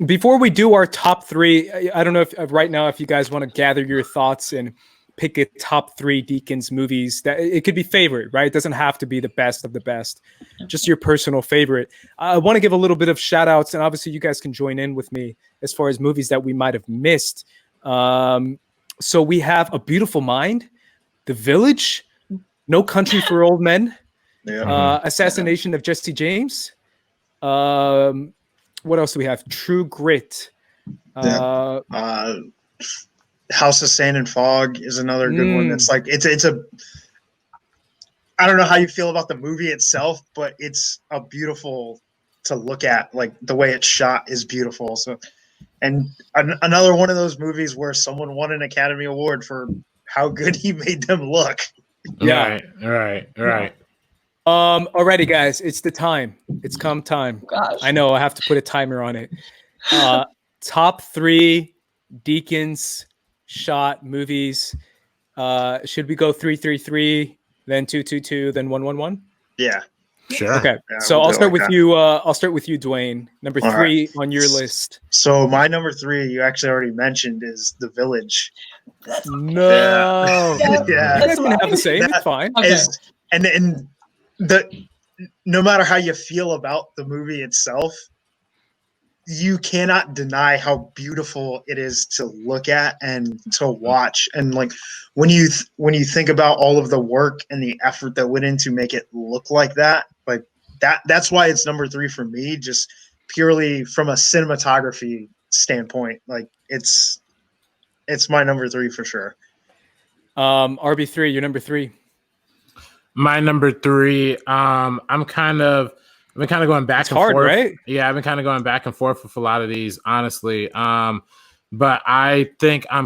[SPEAKER 1] Before we do our top 3, I don't know if right now if you guys want to gather your thoughts and pick a top 3 Deakins movies, that it could be favorite, right? It doesn't have to be the best of the best, just your personal favorite. I want to give a little bit of shout outs, and obviously you guys can join in with me as far as movies that we might have missed. So we have A Beautiful Mind, The Village, No Country for Old Men, Assassination of Jesse James. What else do we have? True Grit.
[SPEAKER 4] House of Sand and Fog is another good one. That's like it's a. I don't know how you feel about the movie itself, but it's a beautiful to look at. Like the way it's shot is beautiful. So, and another one of those movies where someone won an Academy Award for how good he made them look.
[SPEAKER 1] Yeah.
[SPEAKER 2] Right.
[SPEAKER 1] Alrighty, guys, it's the time. It's come time.
[SPEAKER 3] Gosh.
[SPEAKER 1] I know I have to put a timer on it. Top 3 Deakins shot movies. Should we go 3-3-3, then 2-2-2, then 1-1-1?
[SPEAKER 4] Yeah.
[SPEAKER 2] Sure.
[SPEAKER 1] Okay.
[SPEAKER 4] Yeah,
[SPEAKER 1] So
[SPEAKER 4] we'll
[SPEAKER 1] I'll
[SPEAKER 4] do
[SPEAKER 1] start
[SPEAKER 4] it
[SPEAKER 1] with
[SPEAKER 4] like that.
[SPEAKER 1] you. I'll start with you, Dwayne. Number 3
[SPEAKER 4] right.
[SPEAKER 1] on your list.
[SPEAKER 4] So my number 3, you actually already mentioned, is The Village.
[SPEAKER 1] No.
[SPEAKER 4] Yeah.
[SPEAKER 1] You guys can have the same. It's fine.
[SPEAKER 3] Okay.
[SPEAKER 4] And no matter how you feel about the movie itself, you cannot deny how beautiful it is to look at and to watch. And like when you think about all of the work and the effort that went into make it look like that, like that's why it's number 3 for me, just purely from a cinematography standpoint. Like it's my number 3 for sure.
[SPEAKER 1] RB3, your number 3.
[SPEAKER 2] My number 3, I've been kind of going back and
[SPEAKER 1] hard,
[SPEAKER 2] forth.
[SPEAKER 1] right?
[SPEAKER 2] Yeah, I've been kind of going back and forth with a lot of these, honestly. But I think I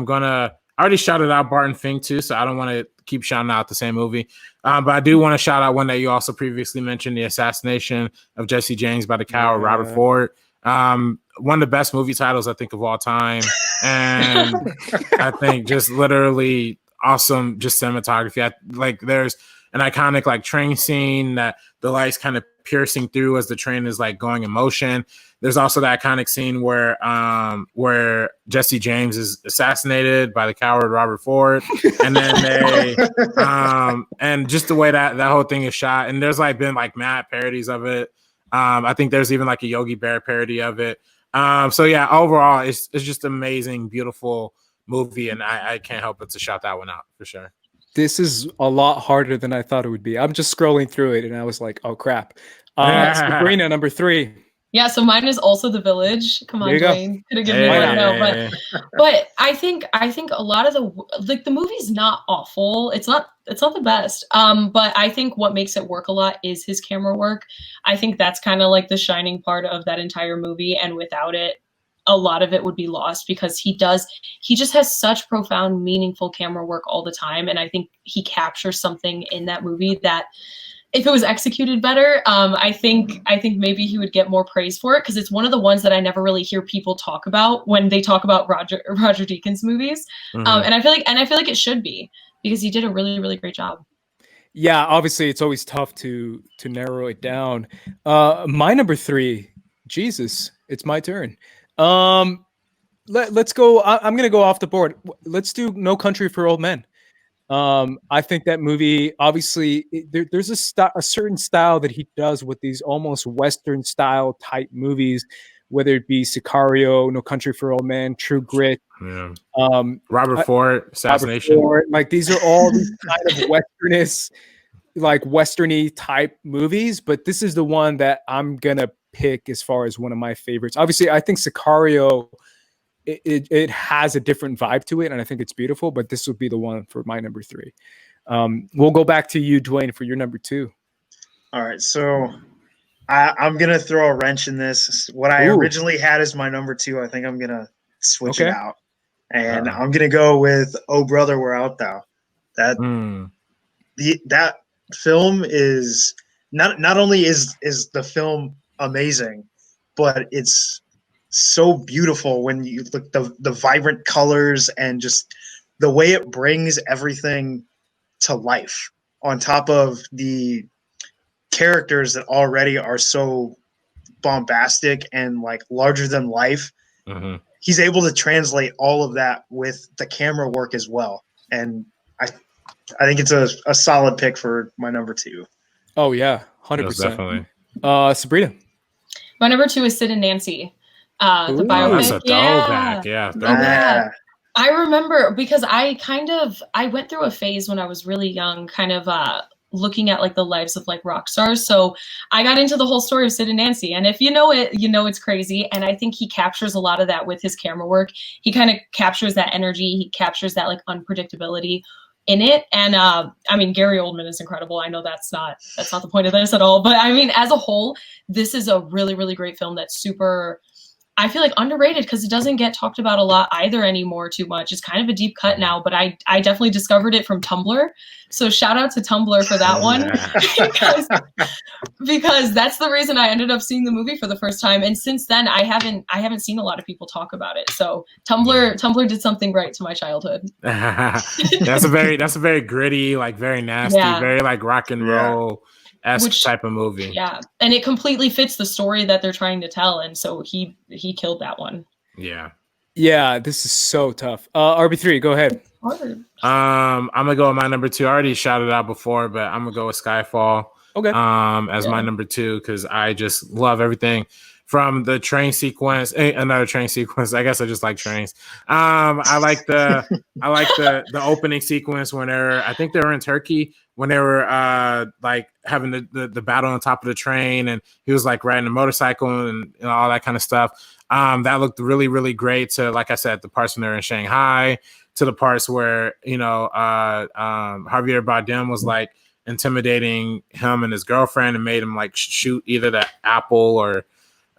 [SPEAKER 2] already shouted out Barton Fink too, so I don't want to keep shouting out the same movie. But I do want to shout out one that you also previously mentioned, The Assassination of Jesse James by the coward Robert Ford. One of the best movie titles I think of all time. And I think just literally awesome just cinematography. There's an iconic like train scene that the light's kind of piercing through as the train is like going in motion. There's also that iconic scene where Jesse James is assassinated by the coward Robert Ford, and then they and just the way that whole thing is shot. And there's like been like mad parodies of it. I think there's even like a Yogi Bear parody of it. So yeah, overall it's just amazing, beautiful movie, and I can't help but to shout that one out for sure.
[SPEAKER 1] This is a lot harder than I thought it would be. I'm just scrolling through it and I was like, oh crap. Sabrina, number 3.
[SPEAKER 3] Yeah, so mine is also The Village. Come on, Dwayne. Could have given me one. No, but I think a lot of the movie's not awful. It's not the best. But I think what makes it work a lot is his camera work. I think that's kind of like the shining part of that entire movie, and without it, a lot of it would be lost, because he just has such profound, meaningful camera work all the time. And I think he captures something in that movie that if it was executed better, I think maybe he would get more praise for it, because it's one of the ones that I never really hear people talk about when they talk about Roger Deakins movies. And I feel like it should be, because he did a really, really great job.
[SPEAKER 1] Yeah, obviously it's always tough to narrow it down. My number 3, Jesus, it's my turn. Let's go. I'm going to go off the board. Let's do No Country for Old Men. I think that movie, obviously, there's a certain style that he does with these almost Western style type movies, whether it be Sicario, No Country for Old Men, True Grit.
[SPEAKER 2] Yeah. Robert Ford, Assassination.
[SPEAKER 1] Like these are all these kind of Westernist, like Westerny type movies, but this is the one that I'm going to pick as far as one of my favorites. Obviously, I think Sicario, it has a different vibe to it, and I think it's beautiful, but this would be the one for my number 3. We'll go back to you, Dwayne, for your number 2.
[SPEAKER 4] All right, so I'm going to throw a wrench in this. What I originally had as my number 2, I think I'm going to switch it out. And I'm going to go with Oh Brother, Where Art Thou? That film is not only is the film amazing, but it's so beautiful when you look the vibrant colors and just the way it brings everything to life, on top of the characters that already are so bombastic and like larger than life. He's able to translate all of that with the camera work as well. And I think it's a solid pick for my number 2.
[SPEAKER 1] Oh yeah,
[SPEAKER 2] Most
[SPEAKER 1] 100%.
[SPEAKER 2] definitely.
[SPEAKER 1] Sabrina.
[SPEAKER 3] My number 2 is Sid and Nancy. The
[SPEAKER 1] Ooh.
[SPEAKER 3] biopic.
[SPEAKER 2] Oh, that's a throwback. Yeah, throwback.
[SPEAKER 3] Yeah. I remember because I went through a phase when I was really young, kind of looking at like the lives of like rock stars. So I got into the whole story of Sid and Nancy. And if you know it, you know it's crazy. And I think he captures a lot of that with his camera work. He kind of captures that energy. He captures that like unpredictability in it. And I mean, Gary Oldman is incredible. I know that's not the point of this at all. But I mean, as a whole, this is a really, really great film that's super, I feel like, underrated because it doesn't get talked about a lot either anymore too much. It's kind of a deep cut now, but I definitely discovered it from Tumblr. So shout out to Tumblr for that one. because that's the reason I ended up seeing the movie for the first time. And since then I haven't seen a lot of people talk about it. So Tumblr did something right to my childhood.
[SPEAKER 2] That's a very gritty, like very nasty, very like rock and roll type of movie.
[SPEAKER 3] Yeah. And it completely fits the story that they're trying to tell. And so he killed that one.
[SPEAKER 2] Yeah.
[SPEAKER 1] Yeah, this is so tough. RB3, go ahead.
[SPEAKER 2] I'm gonna go with my number 2. I already shouted out before, but I'm gonna go with Skyfall.
[SPEAKER 1] Okay.
[SPEAKER 2] As my number 2 because I just love everything from the train sequence. Another train sequence. I guess I just like trains. I like the opening sequence when I think they were in Turkey when they were like having the battle on top of the train, and he was like riding a motorcycle and all that kind of stuff. That looked really, really great. To, like I said, the parts when they're in Shanghai, to the parts where Javier Bardem was like intimidating him and his girlfriend and made him like shoot either the apple or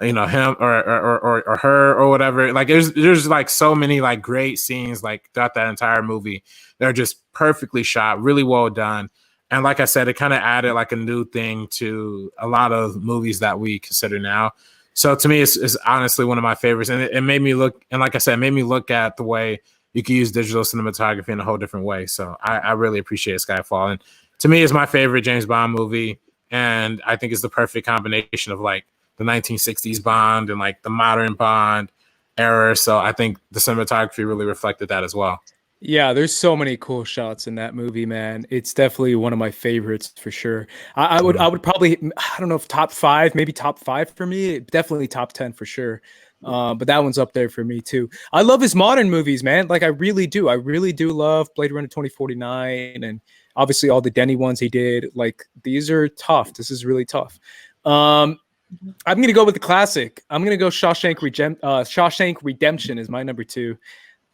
[SPEAKER 2] him or her or whatever. Like there's like so many like great scenes like throughout that entire movie. They're just perfectly shot, really well done. And like I said, it kind of added like a new thing to a lot of movies that we consider now. So to me, it's honestly one of my favorites. And it made me look, and like I said, it made me look at the way you can use digital cinematography in a whole different way. So I really appreciate Skyfall. And to me, it's my favorite James Bond movie. And I think it's the perfect combination of like the 1960s Bond and like the modern Bond era. So I think the cinematography really reflected that as well.
[SPEAKER 1] Yeah, there's so many cool shots in that movie, man. It's definitely one of my favorites for sure. I would probably, I don't know if top 5, maybe top 5 for me. Definitely top 10 for sure. But that one's up there for me too. I love his modern movies, man. Like I really do. I really do love Blade Runner 2049 and obviously all the Denny ones he did. Like these are tough. This is really tough. I'm gonna go with the classic. I'm gonna go Shawshank Redemption is my number 2.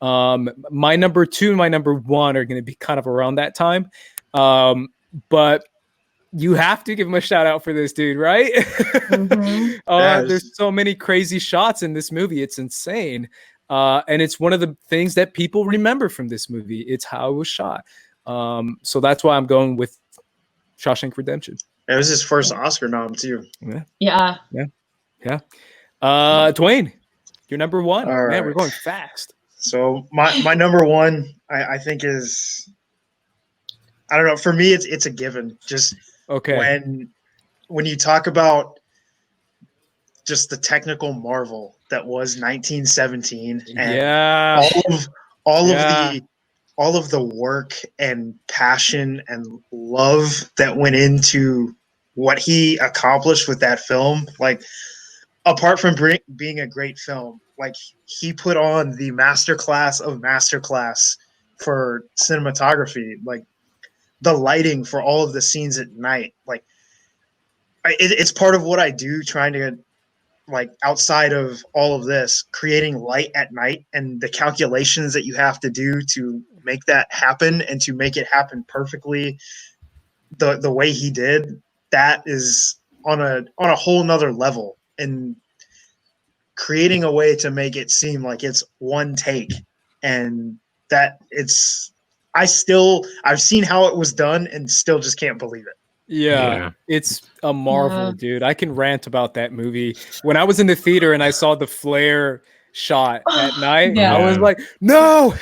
[SPEAKER 1] My number 2 and my number 1 are going to be kind of around that time. But you have to give him a shout out for this dude, right?
[SPEAKER 3] Mm-hmm.
[SPEAKER 1] There's so many crazy shots in this movie. It's insane. And it's one of the things that people remember from this movie. It's how it was shot. So that's why I'm going with Shawshank Redemption.
[SPEAKER 4] It was his first Oscar nom too.
[SPEAKER 3] Yeah.
[SPEAKER 1] Dwayne, you're number 1.
[SPEAKER 4] All
[SPEAKER 1] Man,
[SPEAKER 4] right.
[SPEAKER 1] we're going fast.
[SPEAKER 4] So my number 1, I think is, I don't know. For me, it's a given. Just
[SPEAKER 1] okay.
[SPEAKER 4] When you talk about just the technical marvel that was 1917, and all of the work and passion and love that went into what he accomplished with that film, like apart from being a great film, like he put on the masterclass of masterclass for cinematography, like the lighting for all of the scenes at night. Like it's part of what I do, trying to, like, outside of all of this, creating light at night and the calculations that you have to do to make that happen and to make it happen perfectly the way he did. That is on a whole nother level, and creating a way to make it seem like it's one take, and that I've seen how it was done and still just can't believe it.
[SPEAKER 1] Yeah, it's a marvel, dude. I can rant about that movie. When I was in the theater and I saw the flare shot at night, I was like, no.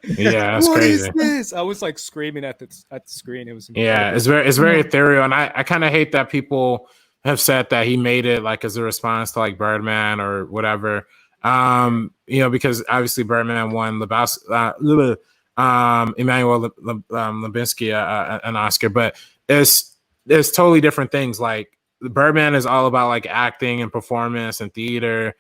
[SPEAKER 2] Yeah, that's crazy.
[SPEAKER 1] What is this? I was like screaming at the screen. It was incredible.
[SPEAKER 2] Yeah, it's very ethereal, and I kind of hate that people have said that he made it like as a response to like Birdman or whatever. Because obviously Birdman won Emmanuel Lubensky an Oscar, but there's totally different things. Like Birdman is all about like acting and performance and theater,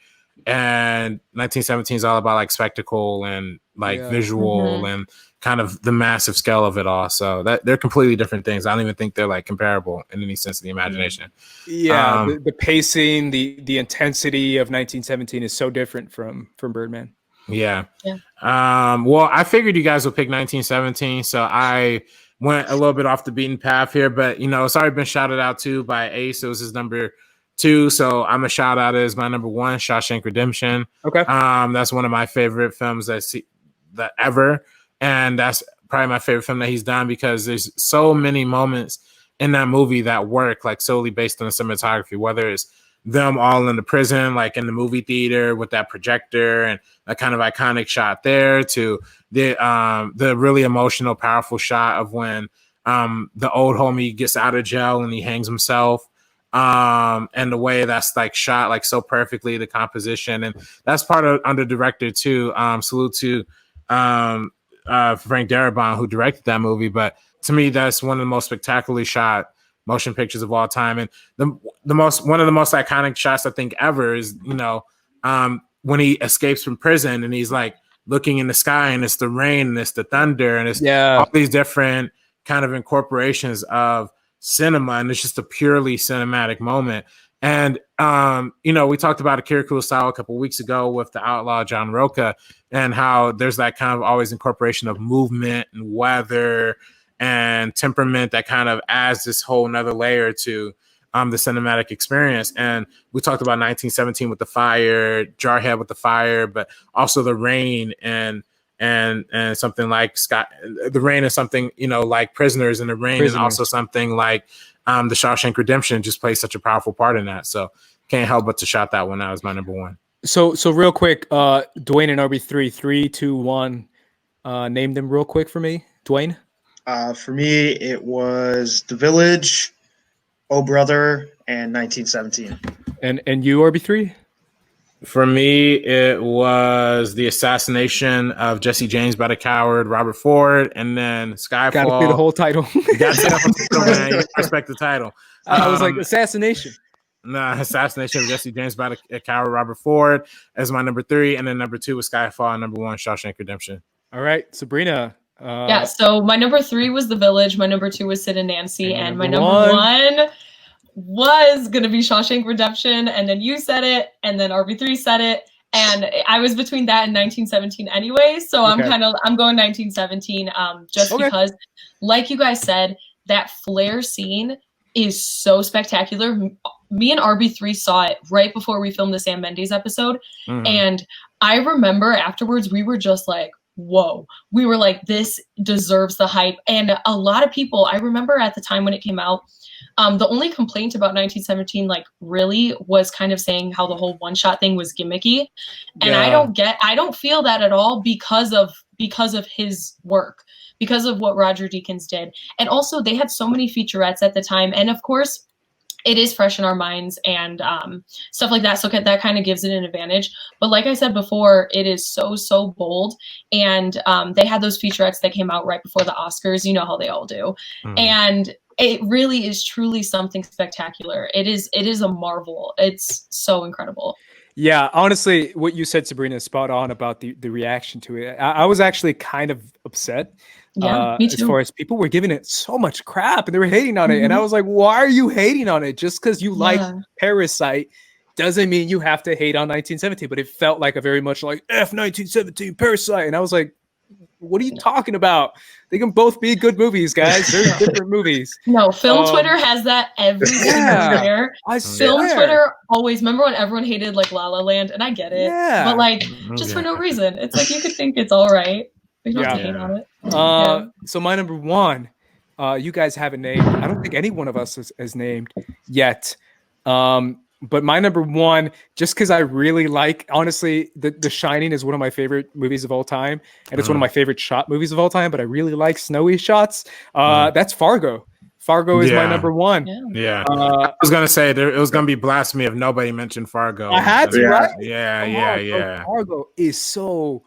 [SPEAKER 2] and 1917 is all about like spectacle and like visual and kind of the massive scale of it all. So that they're completely different things. I don't even think they're like comparable in any sense of the imagination.
[SPEAKER 1] Yeah, the pacing, the intensity of 1917 is so different from Birdman.
[SPEAKER 2] Yeah. Well, I figured you guys would pick 1917, so I went a little bit off the beaten path here, but you know, it's already been shouted out too by Ace. It was his number 2, so I'm a shout out as my number 1, Shawshank Redemption.
[SPEAKER 1] Okay.
[SPEAKER 2] That's one of my favorite films that ever, and that's probably my favorite film that he's done because there's so many moments in that movie that work like solely based on the cinematography, whether it's them all in the prison, like in the movie theater with that projector and that kind of iconic shot there, to the really emotional, powerful shot of when the old homie gets out of jail and he hangs himself. And the way that's like shot like so perfectly, the composition, and that's part of under director too. Salute to Frank Darabont who directed that movie, but to me that's one of the most spectacularly shot motion pictures of all time, and one of the most iconic shots I think ever is, you know, when he escapes from prison and he's like looking in the sky and it's the rain and it's the thunder and it's all these different kind of incorporations of cinema, and it's just a purely cinematic moment. And you know, we talked about Akira Kurosawa a couple of weeks ago with The Outlaw John Roca, and how there's that kind of always incorporation of movement and weather and temperament that kind of adds this whole nother layer to the cinematic experience. And we talked about 1917 with the fire, Jarhead with the fire, but also the rain and something like the rain is something, you know, like Prisoners, and the rain is also something like the Shawshank Redemption just plays such a powerful part in that. So can't help but to shout that one out as my number 1.
[SPEAKER 1] So real quick, Dwain and RB3, 3, 2, 1. Name them real quick for me, Dwain.
[SPEAKER 4] For me, it was The Village, Oh Brother, and 1917.
[SPEAKER 1] And you, RB3?
[SPEAKER 2] For me, it was The Assassination of Jesse James by the coward Robert Ford, and then Skyfall.
[SPEAKER 1] Got to say the whole title.
[SPEAKER 2] You got to say the whole title, man. You respect the title.
[SPEAKER 1] I was like, Assassination.
[SPEAKER 2] Nah, Assassination of Jesse James by the coward Robert Ford as my number 3, and then number 2 was Skyfall, and number 1 Shawshank Redemption.
[SPEAKER 1] All right, Sabrina.
[SPEAKER 3] Yeah, so my number 3 was The Village, my number 2 was Sid and Nancy, and my number 1 was gonna be Shawshank Redemption, and then you said it, and then RB3 said it, and I was between that and 1917 anyway, so I'm going 1917, just because, like you guys said, that flare scene is so spectacular. Me and RB3 saw it right before we filmed the Sam Mendes episode, and I remember afterwards we were just like, whoa, we were like, this deserves the hype. And a lot of people, I remember at the time when it came out, the only complaint about 1917 like really was kind of saying how the whole one-shot thing was gimmicky, and I don't feel that at all because of his work, because of what Roger Deakins did. And also they had so many featurettes at the time, and of course it is fresh in our minds and stuff like that. So that kind of gives it an advantage. But like I said before, it is so bold. And they had those featurettes that came out right before the Oscars. You know how they all do. And it really is truly something spectacular. It is a marvel. It's so incredible.
[SPEAKER 1] Yeah, honestly, what you said, Sabrina, is spot on about the reaction to it. I was actually kind of upset.
[SPEAKER 3] Yeah, me too.
[SPEAKER 1] As far as people were giving it so much crap and they were hating on it. And I was like, why are you hating on it? Just because you like Parasite doesn't mean you have to hate on 1917. But it felt like a very much like F 1917 Parasite. And I was like, what are you talking about? They can both be good movies, guys. They're different movies.
[SPEAKER 3] No, film Twitter has that every single year. Film Twitter always, remember when everyone hated like La La Land? And I get it. Yeah. But like, just for no reason. It's like, you could think it's all right. You don't have to hate on it.
[SPEAKER 1] So my number 1, you guys haven't named. I don't think any one of us has named yet. But my number 1, just because I really like, honestly, The Shining is one of my favorite movies of all time. And it's one of my favorite shot movies of all time. But I really like snowy shots. That's Fargo. Fargo is my number 1.
[SPEAKER 2] Yeah. I was going to say, it was going to be blasphemy if nobody mentioned Fargo.
[SPEAKER 1] I had to, right?
[SPEAKER 2] Yeah.
[SPEAKER 1] Fargo is so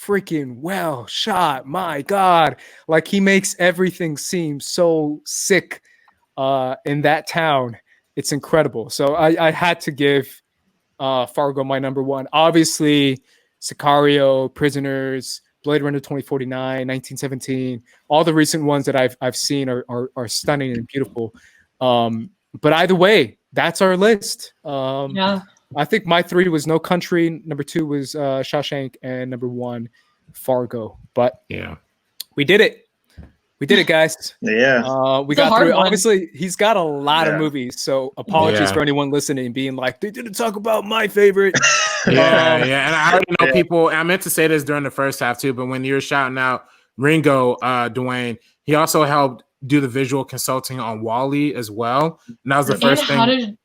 [SPEAKER 1] freaking well shot. My God. Like he makes everything seem so sick in that town. It's incredible. So I had to give Fargo my number one. Obviously, Sicario, Prisoners, Blade Runner 2049, 1917, all the recent ones that I've seen are stunning and beautiful. But either way, that's our list.
[SPEAKER 3] Yeah.
[SPEAKER 1] I think my 3 was No Country, number 2 was Shawshank, and number 1 Fargo. But
[SPEAKER 2] yeah,
[SPEAKER 1] we did it. We did it, guys.
[SPEAKER 4] Yeah.
[SPEAKER 1] We
[SPEAKER 3] It's a
[SPEAKER 1] got
[SPEAKER 3] hard
[SPEAKER 1] through.
[SPEAKER 3] one.
[SPEAKER 1] Obviously, he's got a lot of movies, so apologies
[SPEAKER 2] Yeah.
[SPEAKER 1] for anyone listening, being like, they didn't talk about my favorite.
[SPEAKER 2] yeah. And I already know people. I meant to say this during the first half too, but when you were shouting out Ringo, Dwayne, he also helped do the visual consulting on Wall-E as well. And that was the first thing.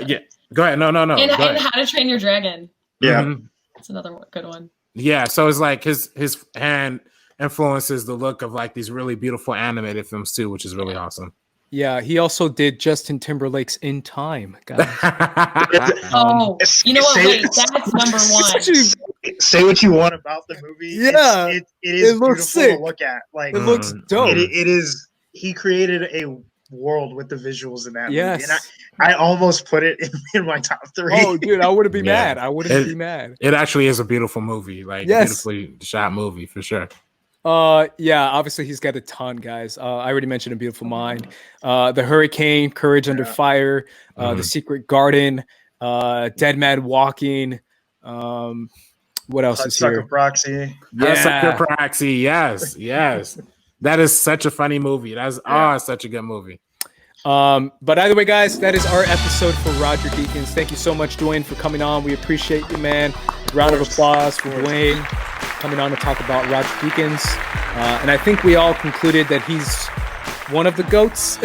[SPEAKER 2] Yeah, go ahead. No.
[SPEAKER 3] And
[SPEAKER 2] go ahead.
[SPEAKER 3] How to Train Your Dragon.
[SPEAKER 4] Yeah.
[SPEAKER 2] Mhm.
[SPEAKER 3] That's another good one.
[SPEAKER 2] Yeah, so it's like his hand influences the look of like these really beautiful animated films too, which is really awesome.
[SPEAKER 1] Yeah, he also did Justin Timberlake's In Time, guys.
[SPEAKER 3] Oh, you know what? Wait, that's number one.
[SPEAKER 4] Say what you want about the movie.
[SPEAKER 1] Yeah,
[SPEAKER 4] it is
[SPEAKER 1] it looks
[SPEAKER 4] beautiful
[SPEAKER 1] sick.
[SPEAKER 4] to look at. Like
[SPEAKER 1] It looks dope.
[SPEAKER 4] it is. He created a world with the visuals in that
[SPEAKER 1] Yes.
[SPEAKER 4] movie, and I almost put it in my top 3.
[SPEAKER 1] Oh, dude, I wouldn't be
[SPEAKER 2] Yeah.
[SPEAKER 1] mad. I wouldn't be mad.
[SPEAKER 2] It actually is a beautiful movie, like
[SPEAKER 1] Yes.
[SPEAKER 2] beautifully shot movie for sure.
[SPEAKER 1] Yeah, obviously he's got a ton, guys. I already mentioned A Beautiful Mind, The Hurricane, Courage Under Fire, The Secret Garden, Dead Man Walking. What else is
[SPEAKER 4] Sucker
[SPEAKER 1] here?
[SPEAKER 4] Proxy.
[SPEAKER 2] Sucker Proxy, yes. That is such a funny movie. That's such a good movie.
[SPEAKER 1] But either way, guys, that is our episode for Roger Deakins. Thank you so much, Dwayne, for coming on. We appreciate you, man. Round of applause for Dwayne coming on to talk about Roger Deakins. And I think we all concluded that he's one of the GOATs.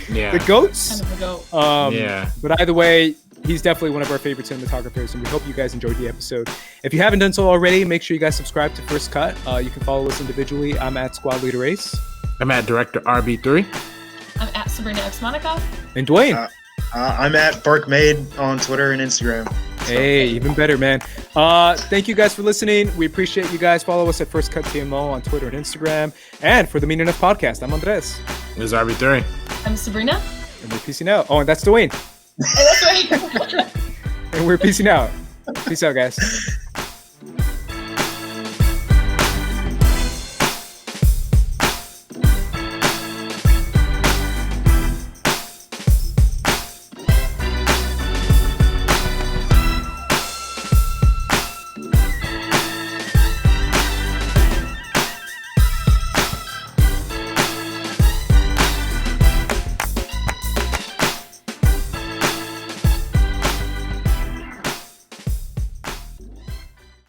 [SPEAKER 2] Yeah.
[SPEAKER 1] The GOATs.
[SPEAKER 3] Kind of a goat.
[SPEAKER 2] Yeah.
[SPEAKER 1] But either way, he's definitely one of our favorite cinematographers, and we hope you guys enjoyed the episode. If you haven't done so already, make sure you guys subscribe to First Cut. You can follow us individually. I'm at Squad Leader Ace.
[SPEAKER 2] I'm at Director RB3.
[SPEAKER 3] I'm at Sabrina X Monica.
[SPEAKER 1] And Dwayne.
[SPEAKER 4] I'm at Burke Made on Twitter and Instagram.
[SPEAKER 1] Hey, even better, man. Thank you guys for listening. We appreciate you guys. Follow us at First Cut TMO on Twitter and Instagram. And for the Mean Enough Podcast, I'm Andres.
[SPEAKER 2] There's RB3.
[SPEAKER 3] I'm Sabrina.
[SPEAKER 1] And we're peacing out. Oh, and that's Dwayne.
[SPEAKER 3] And that's right.
[SPEAKER 1] And we're peacing out. Peace out, guys.